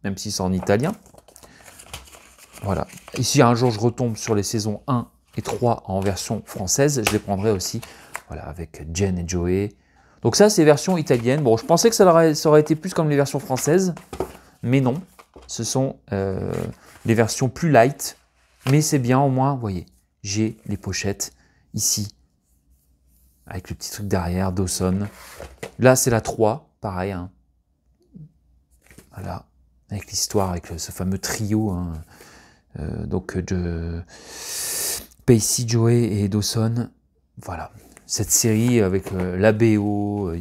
même si c'est en italien. Voilà. Et si un jour je retombe sur les saisons 1 et 3 en version française, je les prendrai aussi, voilà, avec Jen et Joey. Donc ça, c'est version italienne. Bon, je pensais que ça aurait été plus comme les versions françaises, mais non. Ce sont des versions plus light, mais c'est bien au moins, vous voyez, j'ai les pochettes ici, avec le petit truc derrière, Dawson. Là, c'est la 3, pareil. Hein. Voilà, avec l'histoire, avec ce fameux trio, hein, de Pacey, Joey et Dawson. Voilà, cette série avec la BO,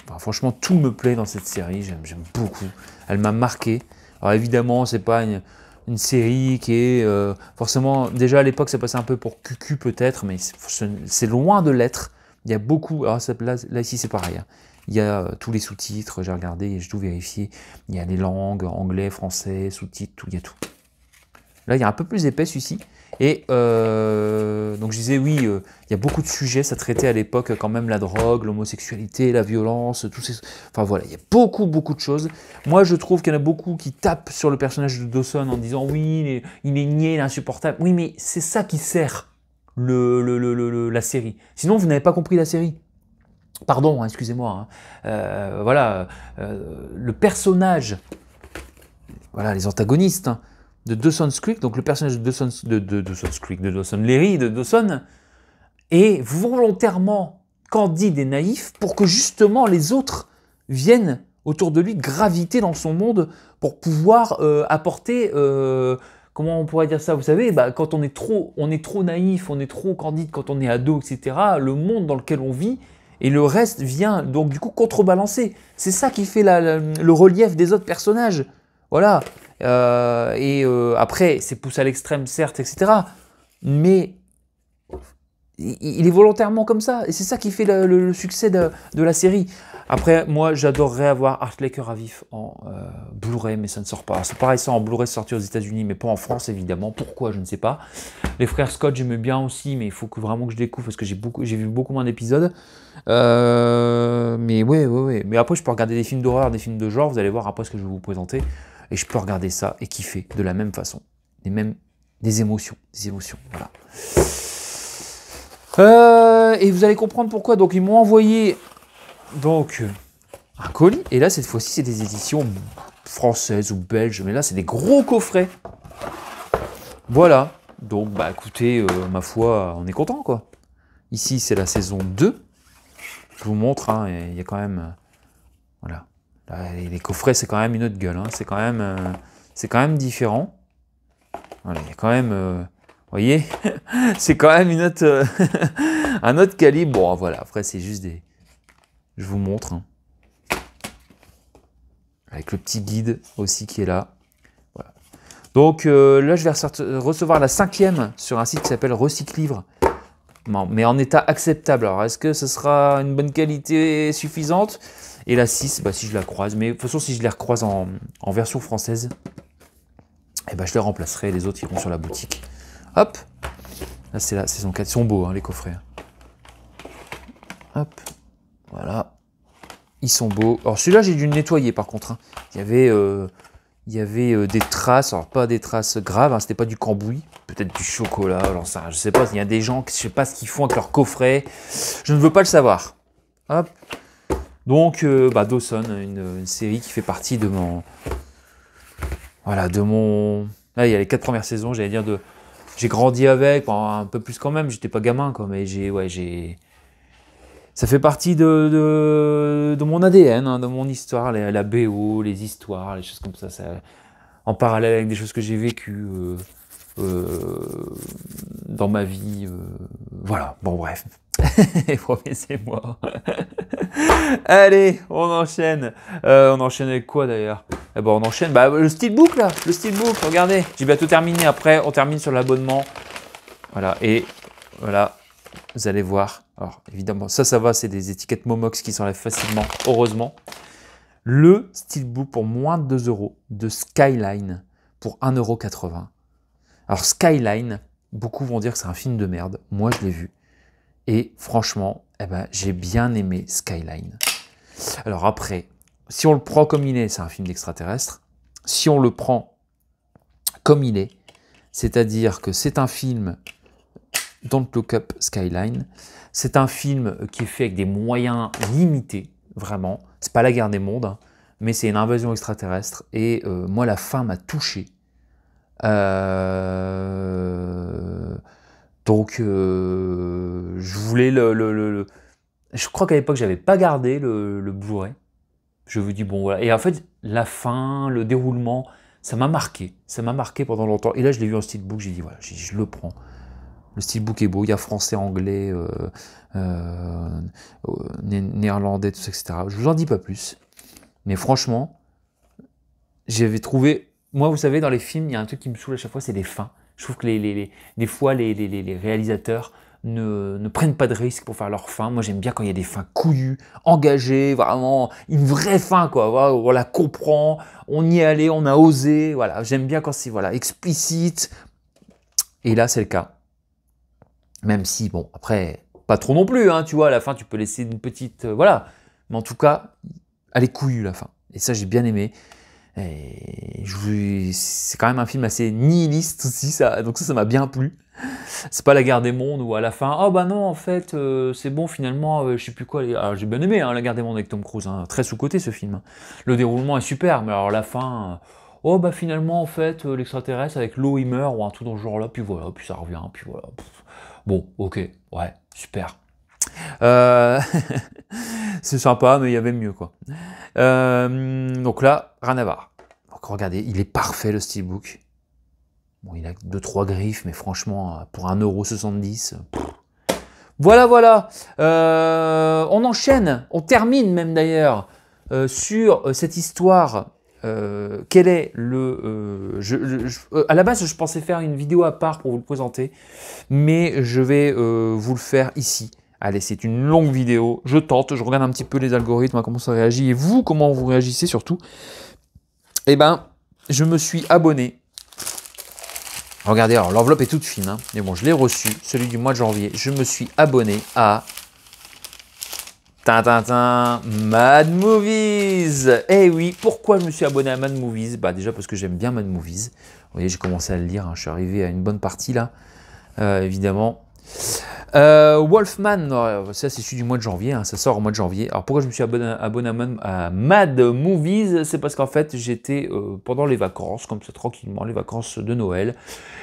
enfin, franchement, tout me plaît dans cette série, j'aime beaucoup. Elle m'a marqué. Alors évidemment, c'est pas une série qui est forcément... Déjà à l'époque, ça passait un peu pour cucu peut-être, mais c'est loin de l'être. Il y a beaucoup, alors là ici c'est pareil, hein. Il y a tous les sous-titres, j'ai regardé et j'ai tout vérifié. Il y a les langues, anglais, français, sous-titres, tout, il y a tout. Là il y a un peu plus épais celui-ci. Et donc je disait oui, il y a beaucoup de sujets, ça traitait à l'époque quand même la drogue, l'homosexualité, la violence, tous ces... Enfin voilà, il y a beaucoup de choses. Moi je trouve qu'il y en a beaucoup qui tapent sur le personnage de Dawson en disant oui, il est niais, il est insupportable. Oui, mais c'est ça qui sert la série. Sinon vous n'avez pas compris la série. Pardon, hein, excusez-moi. Hein. Voilà, le personnage, voilà, les antagonistes, hein, de Dawson's Creek, donc le personnage de Dawson's Creek, de Dawson Leary, de Dawson, est volontairement candide et naïf pour que justement les autres viennent autour de lui graviter dans son monde pour pouvoir apporter, comment on pourrait dire ça, vous savez, quand on est trop naïf, on est trop candide quand on est ado, etc., le monde dans lequel on vit, et le reste vient donc du coup contrebalancer. C'est ça qui fait le relief des autres personnages. Voilà. Après, c'est poussé à l'extrême, certes, etc. Mais il est volontairement comme ça. Et c'est ça qui fait le succès de la série. Après, moi, j'adorerais avoir Heath Ledger à vif en Blu-ray, mais ça ne sort pas. C'est pareil, ça en Blu-ray sorti aux États-Unis, mais pas en France, évidemment. Pourquoi, je ne sais pas. Les frères Scott, j'aimais bien aussi, mais il faut vraiment que je découvre parce que j'ai vu beaucoup moins d'épisodes. Mais ouais. Mais après, je peux regarder des films d'horreur, des films de genre. Vous allez voir après ce que je vais vous présenter. Et je peux regarder ça et kiffer de la même façon. Des émotions. Voilà. Et vous allez comprendre pourquoi. Donc, ils m'ont envoyé un colis. Et là, cette fois-ci, c'est des éditions françaises ou belges. Mais là, c'est des gros coffrets. Voilà. Donc, écoutez, ma foi, on est content, quoi. Ici, c'est la saison 2. Je vous montre, hein, il y a quand même... voilà. Là, les coffrets, c'est quand même une autre gueule. Hein. C'est quand même différent. Voilà, il y a quand même... vous voyez, c'est quand même un autre calibre. Bon, voilà, après, c'est juste des... Je vous montre. Hein. Avec le petit guide aussi qui est là. Voilà. Donc là, je vais recevoir la 5e sur un site qui s'appelle Recyclivre. Mais en état acceptable. Alors, est-ce que ce sera une bonne qualité suffisante? Et la 6, si je la croise. Mais de toute façon, si je les recroise en version française, je les remplacerai. Les autres iront sur la boutique. Hop. Là, c'est la saison 4. Ils sont beaux, hein, les coffrets. Hop. Voilà. Ils sont beaux. Alors celui-là, j'ai dû le nettoyer par contre. Hein. Il y avait des traces, alors pas des traces graves, hein, c'était pas du cambouis, peut-être du chocolat, alors ça, je sais pas, il y a des gens, je sais pas ce qu'ils font avec leur coffret, je ne veux pas le savoir. Hop. Donc, Dawson, une série qui fait partie de mon... Voilà, de mon... Là, il y a les 4 premières saisons, j'allais dire, j'ai grandi avec, un peu plus quand même, j'étais pas gamin, quoi, mais ça fait partie de mon ADN, hein, de mon histoire, la BO, les histoires, les choses comme ça, en parallèle avec des choses que j'ai vécues dans ma vie. Voilà, bon bref. C'est moi. Allez, on enchaîne. On enchaîne avec quoi d'ailleurs? On enchaîne le steelbook là, le steelbook, regardez. J'ai bientôt terminé, après on termine sur l'abonnement. Voilà, et voilà, vous allez voir. Alors évidemment, ça va, c'est des étiquettes Momox qui s'enlèvent facilement, heureusement. Le steelbook pour moins de 2 € de Skyline pour 1,80 €. Alors Skyline, beaucoup vont dire que c'est un film de merde. Moi, je l'ai vu. Et franchement, j'ai bien aimé Skyline. Alors après, si on le prend comme il est, c'est un film d'extraterrestre. Si on le prend comme il est, c'est-à-dire que c'est un film Don't Look Up Skyline. C'est un film qui est fait avec des moyens limités, vraiment. C'est pas la guerre des mondes, hein, mais c'est une invasion extraterrestre. Et moi, la fin m'a touché. Donc, je voulais Je crois qu'à l'époque, j'avais pas gardé le Blu-ray. Je vous dis, bon, voilà. Et en fait, la fin, le déroulement, ça m'a marqué. Ça m'a marqué pendant longtemps. Et là, je l'ai vu en steelbook, j'ai dit, voilà, je le prends. Le steelbook est beau, il y a français, anglais, néerlandais, tout ça, etc. Je vous en dis pas plus. Mais franchement, j'avais trouvé... Moi, vous savez, dans les films, il y a un truc qui me saoule à chaque fois, c'est les fins. Je trouve que des fois, les réalisateurs ne prennent pas de risques pour faire leurs fins. Moi, j'aime bien quand il y a des fins couillues, engagées, vraiment une vraie fin, quoi. On la comprend, on y est allé, on a osé. Voilà, j'aime bien quand c'est explicite. Et là, c'est le cas. Même si, bon, après, pas trop non plus, hein, tu vois, à la fin, tu peux laisser une petite... voilà. Mais en tout cas, elle est couillue, la fin. Et ça, j'ai bien aimé. Et c'est quand même un film assez nihiliste aussi, ça, donc ça m'a bien plu. C'est pas la guerre des mondes où à la fin, oh bah non, en fait, c'est bon, finalement, je sais plus quoi. Alors, j'ai bien aimé hein, la guerre des mondes avec Tom Cruise, hein, très sous-coté ce film. Le déroulement est super, mais alors la fin, oh bah finalement, en fait, l'extraterrestre avec l'eau, il meurt, ou un truc dans ce genre-là, puis voilà, puis ça revient, puis voilà. Pff. Bon, ok, ouais, super. Euh, c'est sympa, mais il y avait mieux, quoi. Donc là, rien à voir. Donc regardez, il est parfait le steelbook. Bon, il a 2-3 griffes, mais franchement, pour 1,70 €, voilà, voilà. On enchaîne, on termine même d'ailleurs sur cette histoire. Quel est le... à la base, je pensais faire une vidéo à part pour vous le présenter, mais je vais vous le faire ici. Allez, c'est une longue vidéo, je tente, je regarde un petit peu les algorithmes, comment ça réagit, et vous, comment vous réagissez surtout. Eh ben, je me suis abonné. Regardez, alors l'enveloppe est toute fine, hein, mais bon, je l'ai reçu, celui du mois de janvier. Je me suis abonné à Mad Movies. Eh oui, pourquoi je me suis abonné à Mad Movies? Bah déjà parce que j'aime bien Mad Movies. Vous voyez, j'ai commencé à le lire, hein, je suis arrivé à une bonne partie là, évidemment. Wolfman, ça c'est celui du mois de janvier, hein, ça sort au mois de janvier. Alors pourquoi je me suis abonné à Mad Movies? C'est parce qu'en fait j'étais pendant les vacances, comme ça tranquillement, les vacances de Noël,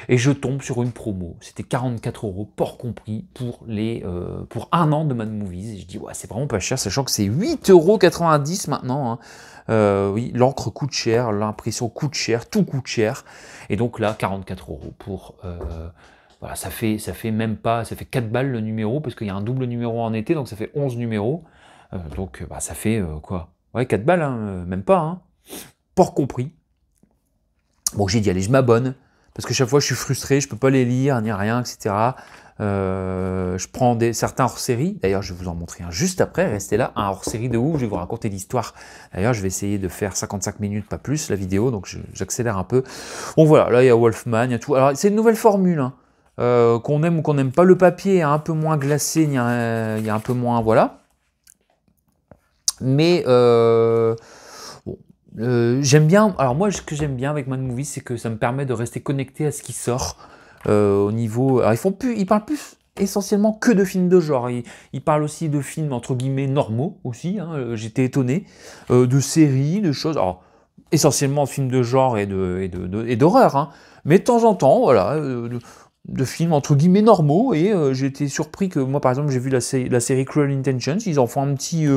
et je tombe sur une promo. C'était 44 €, port compris, pour un an de Mad Movies. Et je dis, ouais, c'est vraiment pas cher, sachant que c'est 8,90 € maintenant. Hein. Oui, l'encre coûte cher, l'impression coûte cher, tout coûte cher. Et donc là, 44 € pour... voilà, ça fait même pas, ça fait 4 balles le numéro, parce qu'il y a un double numéro en été, donc ça fait 11 numéros. Donc bah, ça fait quoi? Ouais, 4 balles, hein, même pas. Hein. Port compris. Bon, j'ai dit, allez, je m'abonne, parce que chaque fois je suis frustré, je peux pas les lire, ni rien, etc. Je prends certains hors-série, d'ailleurs je vais vous en montrer un juste après, restez là, un hors-série de ouf, je vais vous raconter l'histoire. D'ailleurs je vais essayer de faire 55 minutes, pas plus, la vidéo, donc j'accélère un peu. Bon voilà, là il y a Wolfman, il y a tout. Alors c'est une nouvelle formule, hein. Qu'on aime ou qu'on n'aime pas, le papier est un peu moins glacé, il y a un peu moins, voilà. Mais bon, j'aime bien, alors moi ce que j'aime bien avec Mad Movies, c'est que ça me permet de rester connecté à ce qui sort au niveau... Alors ils parlent plus essentiellement que de films de genre, ils parlent aussi de films entre guillemets normaux aussi, hein, j'étais étonné, de séries, de choses, alors essentiellement de films de genre et d'horreur, hein, mais de temps en temps, voilà, de films entre guillemets normaux, et j'ai été surpris que moi par exemple j'ai vu la série Cruel Intentions, ils en font un petit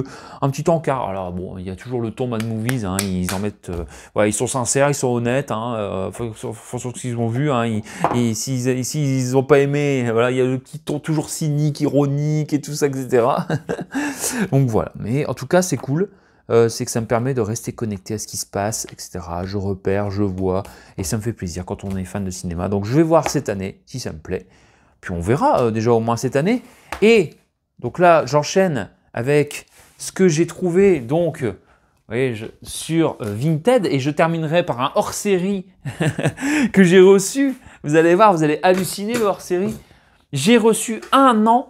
encart. Alors bon, il y a toujours le ton Mad Movies, hein, ils en mettent, ouais, ils sont sincères, ils sont honnêtes, hein, sur ce qu'ils ont vu, hein, et s'ils n'ont pas aimé, voilà, il y a le petit ton toujours cynique, ironique et tout ça, etc. Donc voilà, mais en tout cas c'est cool. C'est que ça me permet de rester connecté à ce qui se passe, etc. Je repère, je vois, et ça me fait plaisir quand on est fan de cinéma. Donc je vais voir cette année, si ça me plaît. Puis on verra déjà au moins cette année. Et donc là, j'enchaîne avec ce que j'ai trouvé donc, vous voyez, sur Vinted, et je terminerai par un hors-série que j'ai reçu. Vous allez voir, vous allez halluciner le hors-série. J'ai reçu un an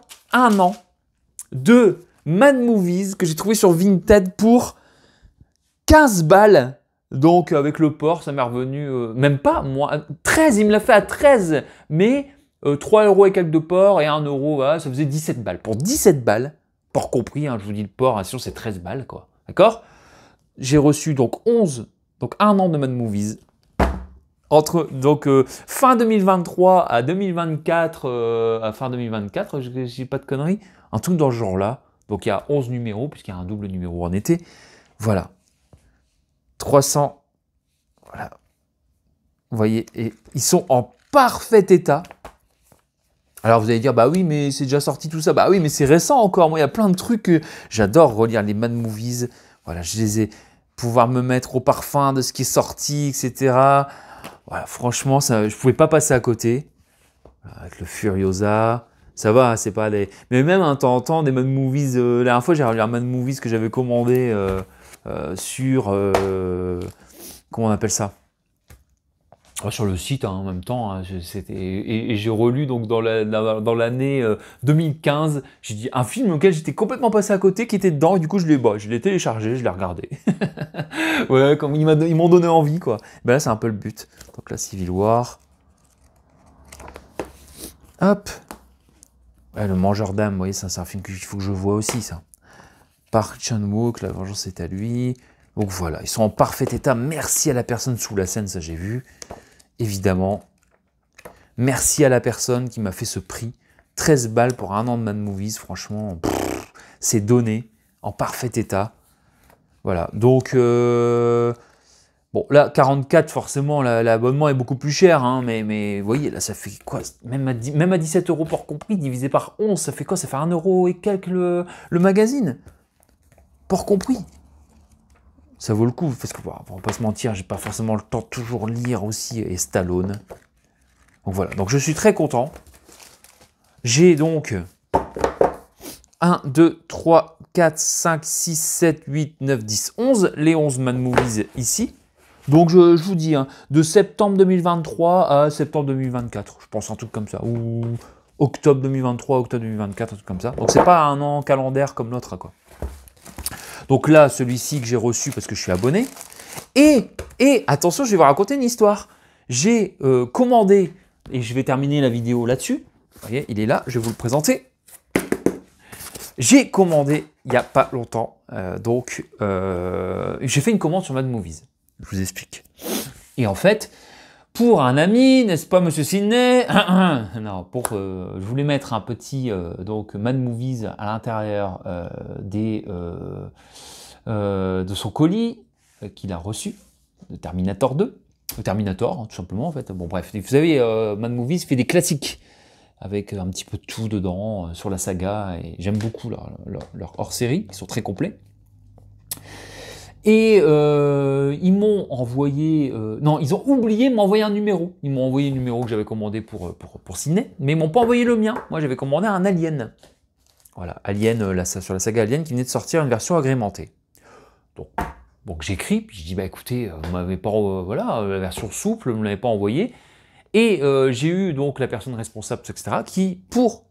de Mad Movies que j'ai trouvé sur Vinted pour 15 balles. Donc avec le port, ça m'est revenu, même pas, moi, 13, il me l'a fait à 13, mais 3 € et quelques de port et 1 €, voilà, ça faisait 17 balles. Pour 17 balles, port compris, hein, je vous dis le port, hein, sinon c'est 13 balles, quoi. D'accord? J'ai reçu donc donc un an de Mad Movies. Entre donc fin 2023 à 2024, à fin 2024, j'ai pas de conneries, un truc dans ce genre-là. Donc il y a 11 numéros, puisqu'il y a un double numéro en été. Voilà. 300. Voilà. Vous voyez, et ils sont en parfait état. Alors vous allez dire, bah oui, mais c'est déjà sorti tout ça. Bah oui, mais c'est récent encore. Moi, il y a plein de trucs. J'adore relire les Mad Movies. Voilà, je les ai... Pouvoir me mettre au parfum de ce qui est sorti, etc. Voilà, franchement, ça, je ne pouvais pas passer à côté. Avec le Furiosa, ça va, c'est pas les... Mais même un temps en temps, des Mad Movies... la dernière fois, j'ai regardé un Mad Movies que j'avais commandé sur... comment on appelle ça? sur le site hein, en même temps, hein, et j'ai relu donc dans l'année 2015, j'ai dit un film auquel j'étais complètement passé à côté, qui était dedans, et du coup je l'ai téléchargé, je l'ai regardé. Ouais, comme ils m'ont donné envie quoi. Ben là c'est un peu le but. Donc là Civil War. Hop. Ouais, le Mangeur d'âme, vous voyez, ça c'est un film qu'il faut que je vois aussi ça. Park Chan-wook, la vengeance est à lui. Donc voilà, ils sont en parfait état. Merci à la personne sous la scène, ça j'ai vu. Évidemment. Merci à la personne qui m'a fait ce prix. 13 balles pour un an de Mad Movies, franchement, c'est donné, en parfait état. Voilà, donc, bon, là, 44, forcément, l'abonnement est beaucoup plus cher, hein, mais vous voyez, là, ça fait quoi? Même à 17 € pour compris, divisé par 11, ça fait quoi? Ça fait 1 € et quelques le magazine. Pour compris. Ça vaut le coup, parce que, bon, on va pas se mentir, j'ai pas forcément le temps de toujours lire aussi, et Stallone. Donc voilà, donc je suis très content. J'ai donc 1, 2, 3, 4, 5, 6, 7, 8, 9, 10, 11. Les 11 Mad Movies ici. Donc je vous dis, hein, de septembre 2023 à septembre 2024. Je pense un truc comme ça. Ou octobre 2023, octobre 2024, un truc comme ça. Donc c'est pas un an calendaire comme l'autre, quoi. Donc là, celui-ci que j'ai reçu parce que je suis abonné. Et attention, je vais vous raconter une histoire. J'ai commandé, et je vais terminer la vidéo là-dessus. Vous voyez, il est là, je vais vous le présenter. J'ai commandé il n'y a pas longtemps, j'ai fait une commande sur Mad Movies. Je vous explique. Et en fait, pour un ami, n'est-ce pas, Monsieur Sidney? Non, je voulais mettre un petit donc Mad Movies à l'intérieur de son colis qu'il a reçu de Terminator 2, Terminator, hein, tout simplement en fait. Bon bref, vous savez, Mad Movies fait des classiques avec un petit peu de tout dedans sur la saga, et j'aime beaucoup leur hors-série, ils sont très complets. Et ils m'ont envoyé... non, ils ont oublié de m'envoyer un numéro. Ils m'ont envoyé le numéro que j'avais commandé pour Sidney, mais ils m'ont pas envoyé le mien. Moi, j'avais commandé un Alien. Voilà, Alien, sur la saga Alien, qui venait de sortir une version agrémentée. Donc j'écris, puis je dis, bah écoutez, vous m'avez pas... voilà, la version souple, vous ne l'avez pas envoyée. Et j'ai eu donc la personne responsable, etc., qui, pour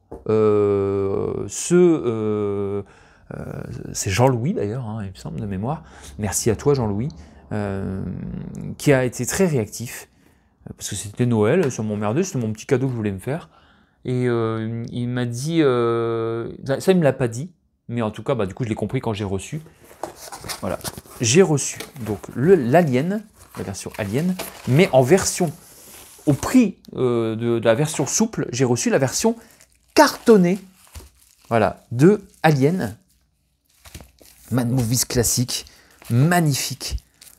c'est Jean-Louis d'ailleurs, hein, il me semble, de mémoire, merci à toi Jean-Louis, qui a été très réactif, parce que c'était Noël, ça m'emmerdait, c'était mon petit cadeau que je voulais me faire, et il m'a dit, ça il me l'a pas dit, mais en tout cas, bah, du coup je l'ai compris quand j'ai reçu, voilà, j'ai reçu donc l'Alien, la version Alien, mais en version... Au prix de la version souple, j'ai reçu la version cartonnée, voilà, de Alien. Mad Movies classique, magnifique.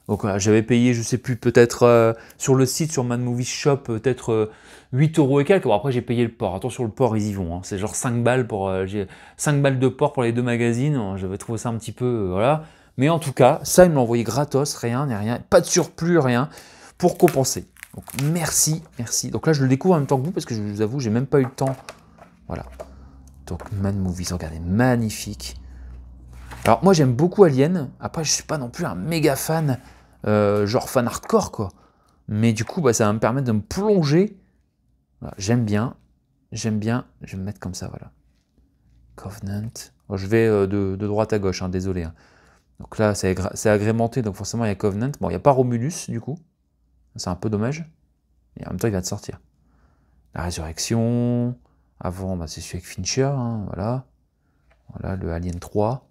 Donc voilà, j'avais payé, je sais plus, peut-être sur le site, sur Mad Movies Shop, peut-être 8 € et quelques. Bon, après, j'ai payé le port. Attention, le port, ils y vont. Hein. C'est genre 5 balles pour... 5 balles de port pour les deux magazines. J'avais trouvé ça un petit peu... voilà. Mais en tout cas, ça, ils me l'ont envoyé gratos, rien, pas de surplus, rien, pour compenser. Donc merci, merci. Donc là, je le découvre en même temps que vous, parce que je vous avoue, j'ai même pas eu le temps. Voilà. Donc Mad Movies, regardez, magnifique. Alors moi, j'aime beaucoup Alien. Après, je suis pas non plus un méga fan, genre fan hardcore, quoi. Mais du coup, bah, ça va me permettre de me plonger. Voilà, j'aime bien. Je vais me mettre comme ça, voilà. Covenant. Bon, je vais de droite à gauche, hein, désolé. Hein. Donc là, c'est agrémenté, donc forcément, il y a Covenant. Bon, il n'y a pas Romulus, du coup. C'est un peu dommage. Et en même temps, il va te sortir. La résurrection. Avant, bah, c'est celui avec Fincher. Hein, voilà. Voilà, le Alien 3.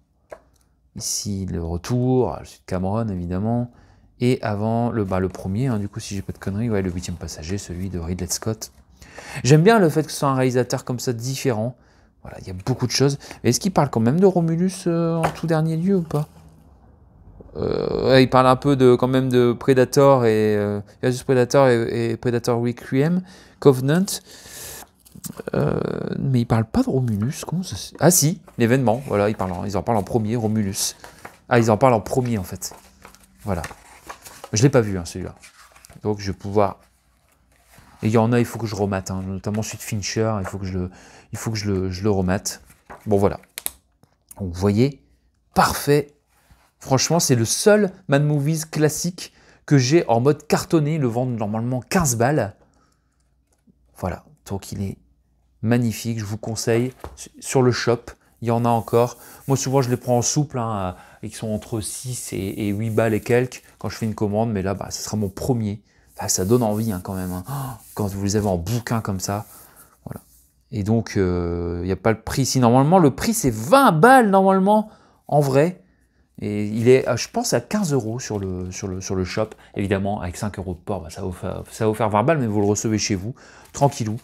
Ici, le retour. Celui de Cameron, évidemment. Et avant, le premier, hein, du coup, si j'ai pas de conneries, ouais, le 8e passager, celui de Ridley Scott. J'aime bien le fait que ce soit un réalisateur comme ça, différent. Voilà, il y a beaucoup de choses. Est-ce qu'il parle quand même de Romulus en tout dernier lieu ou pas? Ouais, il parle un peu quand même de Predator versus Predator et Predator Requiem, Covenant, mais il parle pas de Romulus. Comment ça? Ah si, l'événement. Voilà, ils en parlent en premier, Romulus. Ah, ils en parlent en premier en fait. Voilà. Je l'ai pas vu hein, celui-là. Donc je vais pouvoir. Et il y en a, il faut que je remate, hein, notamment celui de Fincher. Il faut que je le remate. Bon voilà. Donc vous voyez, parfait. Franchement, c'est le seul Mad Movies classique que j'ai en mode cartonné, le vendent normalement 15 balles. Voilà, donc il est magnifique, je vous conseille. Sur le shop, il y en a encore. Moi, souvent, je les prends en souple, hein, et qui sont entre 6 et 8 balles et quelques quand je fais une commande. Mais là, bah, ce sera mon premier. Enfin, ça donne envie hein, quand même. Hein. Quand vous les avez en bouquin comme ça. Voilà. Et donc, il n'y a pas le prix. Si normalement, le prix, c'est 20 balles normalement, en vrai. Et il est, je pense, à 15 € sur le shop. Évidemment, avec 5 € de port, bah, ça va vous faire 20 balles, mais vous le recevez chez vous, tranquillou.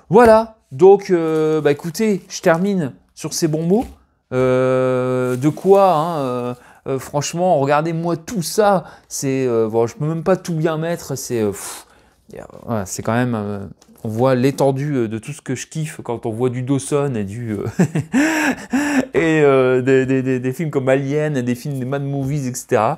Voilà, donc, bah, écoutez, je termine sur ces bons mots. De quoi, hein, franchement, regardez-moi tout ça. C'est, bon, je peux même pas tout bien mettre. C'est, voilà, c'est quand même, on voit l'étendue de tout ce que je kiffe quand on voit du Dawson et du et des films comme Alien, et des films des Mad Movies, etc.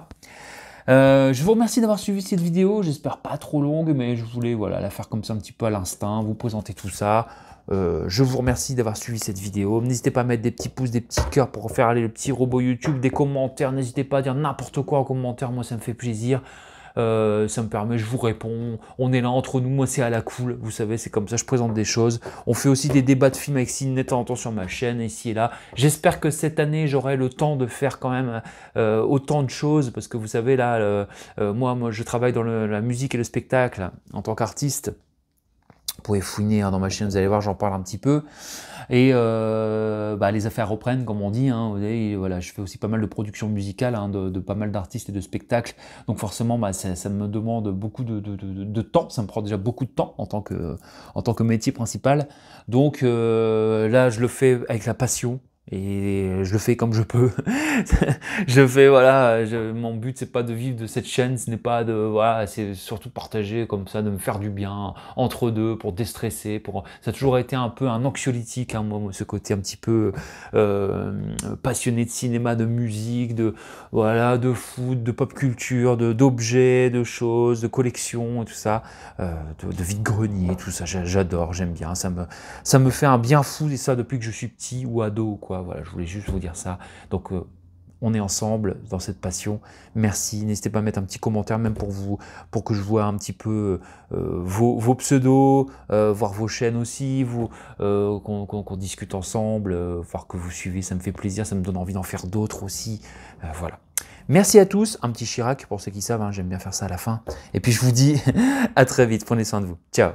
Je vous remercie d'avoir suivi cette vidéo, j'espère pas trop longue, mais je voulais voilà, la faire comme ça un petit peu à l'instinct, vous présenter tout ça. Je vous remercie d'avoir suivi cette vidéo. N'hésitez pas à mettre des petits pouces, des petits cœurs pour faire aller le petit robot YouTube, des commentaires. N'hésitez pas à dire n'importe quoi en commentaire, moi ça me fait plaisir. Ça me permet, je vous réponds, on est là entre nous, moi c'est à la cool, vous savez, c'est comme ça, je présente des choses. On fait aussi des débats de films avec Sidney de temps en temps sur ma chaîne, ici et là. J'espère que cette année, j'aurai le temps de faire quand même autant de choses, parce que vous savez, là, moi je travaille dans la musique et le spectacle en tant qu'artiste. Vous pouvez fouiner hein, dans ma chaîne, vous allez voir, j'en parle un petit peu. Et bah, les affaires reprennent, comme on dit. Hein, vous savez, voilà, je fais aussi pas mal de productions musicales, hein, de pas mal d'artistes et de spectacles. Donc forcément, bah, ça me demande beaucoup de temps. Ça me prend déjà beaucoup de temps en tant que métier principal. Donc là, je le fais avec la passion. Et je le fais comme je peux. Je fais, voilà, mon but, c'est pas de vivre de cette chaîne, ce n'est pas de, voilà, c'est surtout partager comme ça, de me faire du bien entre deux, pour déstresser, ça a toujours été un peu un anxiolytique, hein, moi, ce côté un petit peu passionné de cinéma, de musique, voilà, de foot, de pop culture, d'objets, de choses, de collections, et tout ça, de vide-grenier, tout ça, j'adore, j'aime bien, ça me fait un bien fou, et ça depuis que je suis petit ou ado, quoi. Voilà, je voulais juste vous dire ça. Donc, on est ensemble dans cette passion. Merci. N'hésitez pas à mettre un petit commentaire, même pour que je vois un petit peu vos pseudos, voir vos chaînes aussi, qu'on discute ensemble, voir que vous suivez, ça me fait plaisir, ça me donne envie d'en faire d'autres aussi. Voilà. Merci à tous. Un petit Chirac, pour ceux qui savent, hein, j'aime bien faire ça à la fin. Et puis, je vous dis à très vite. Prenez soin de vous. Ciao.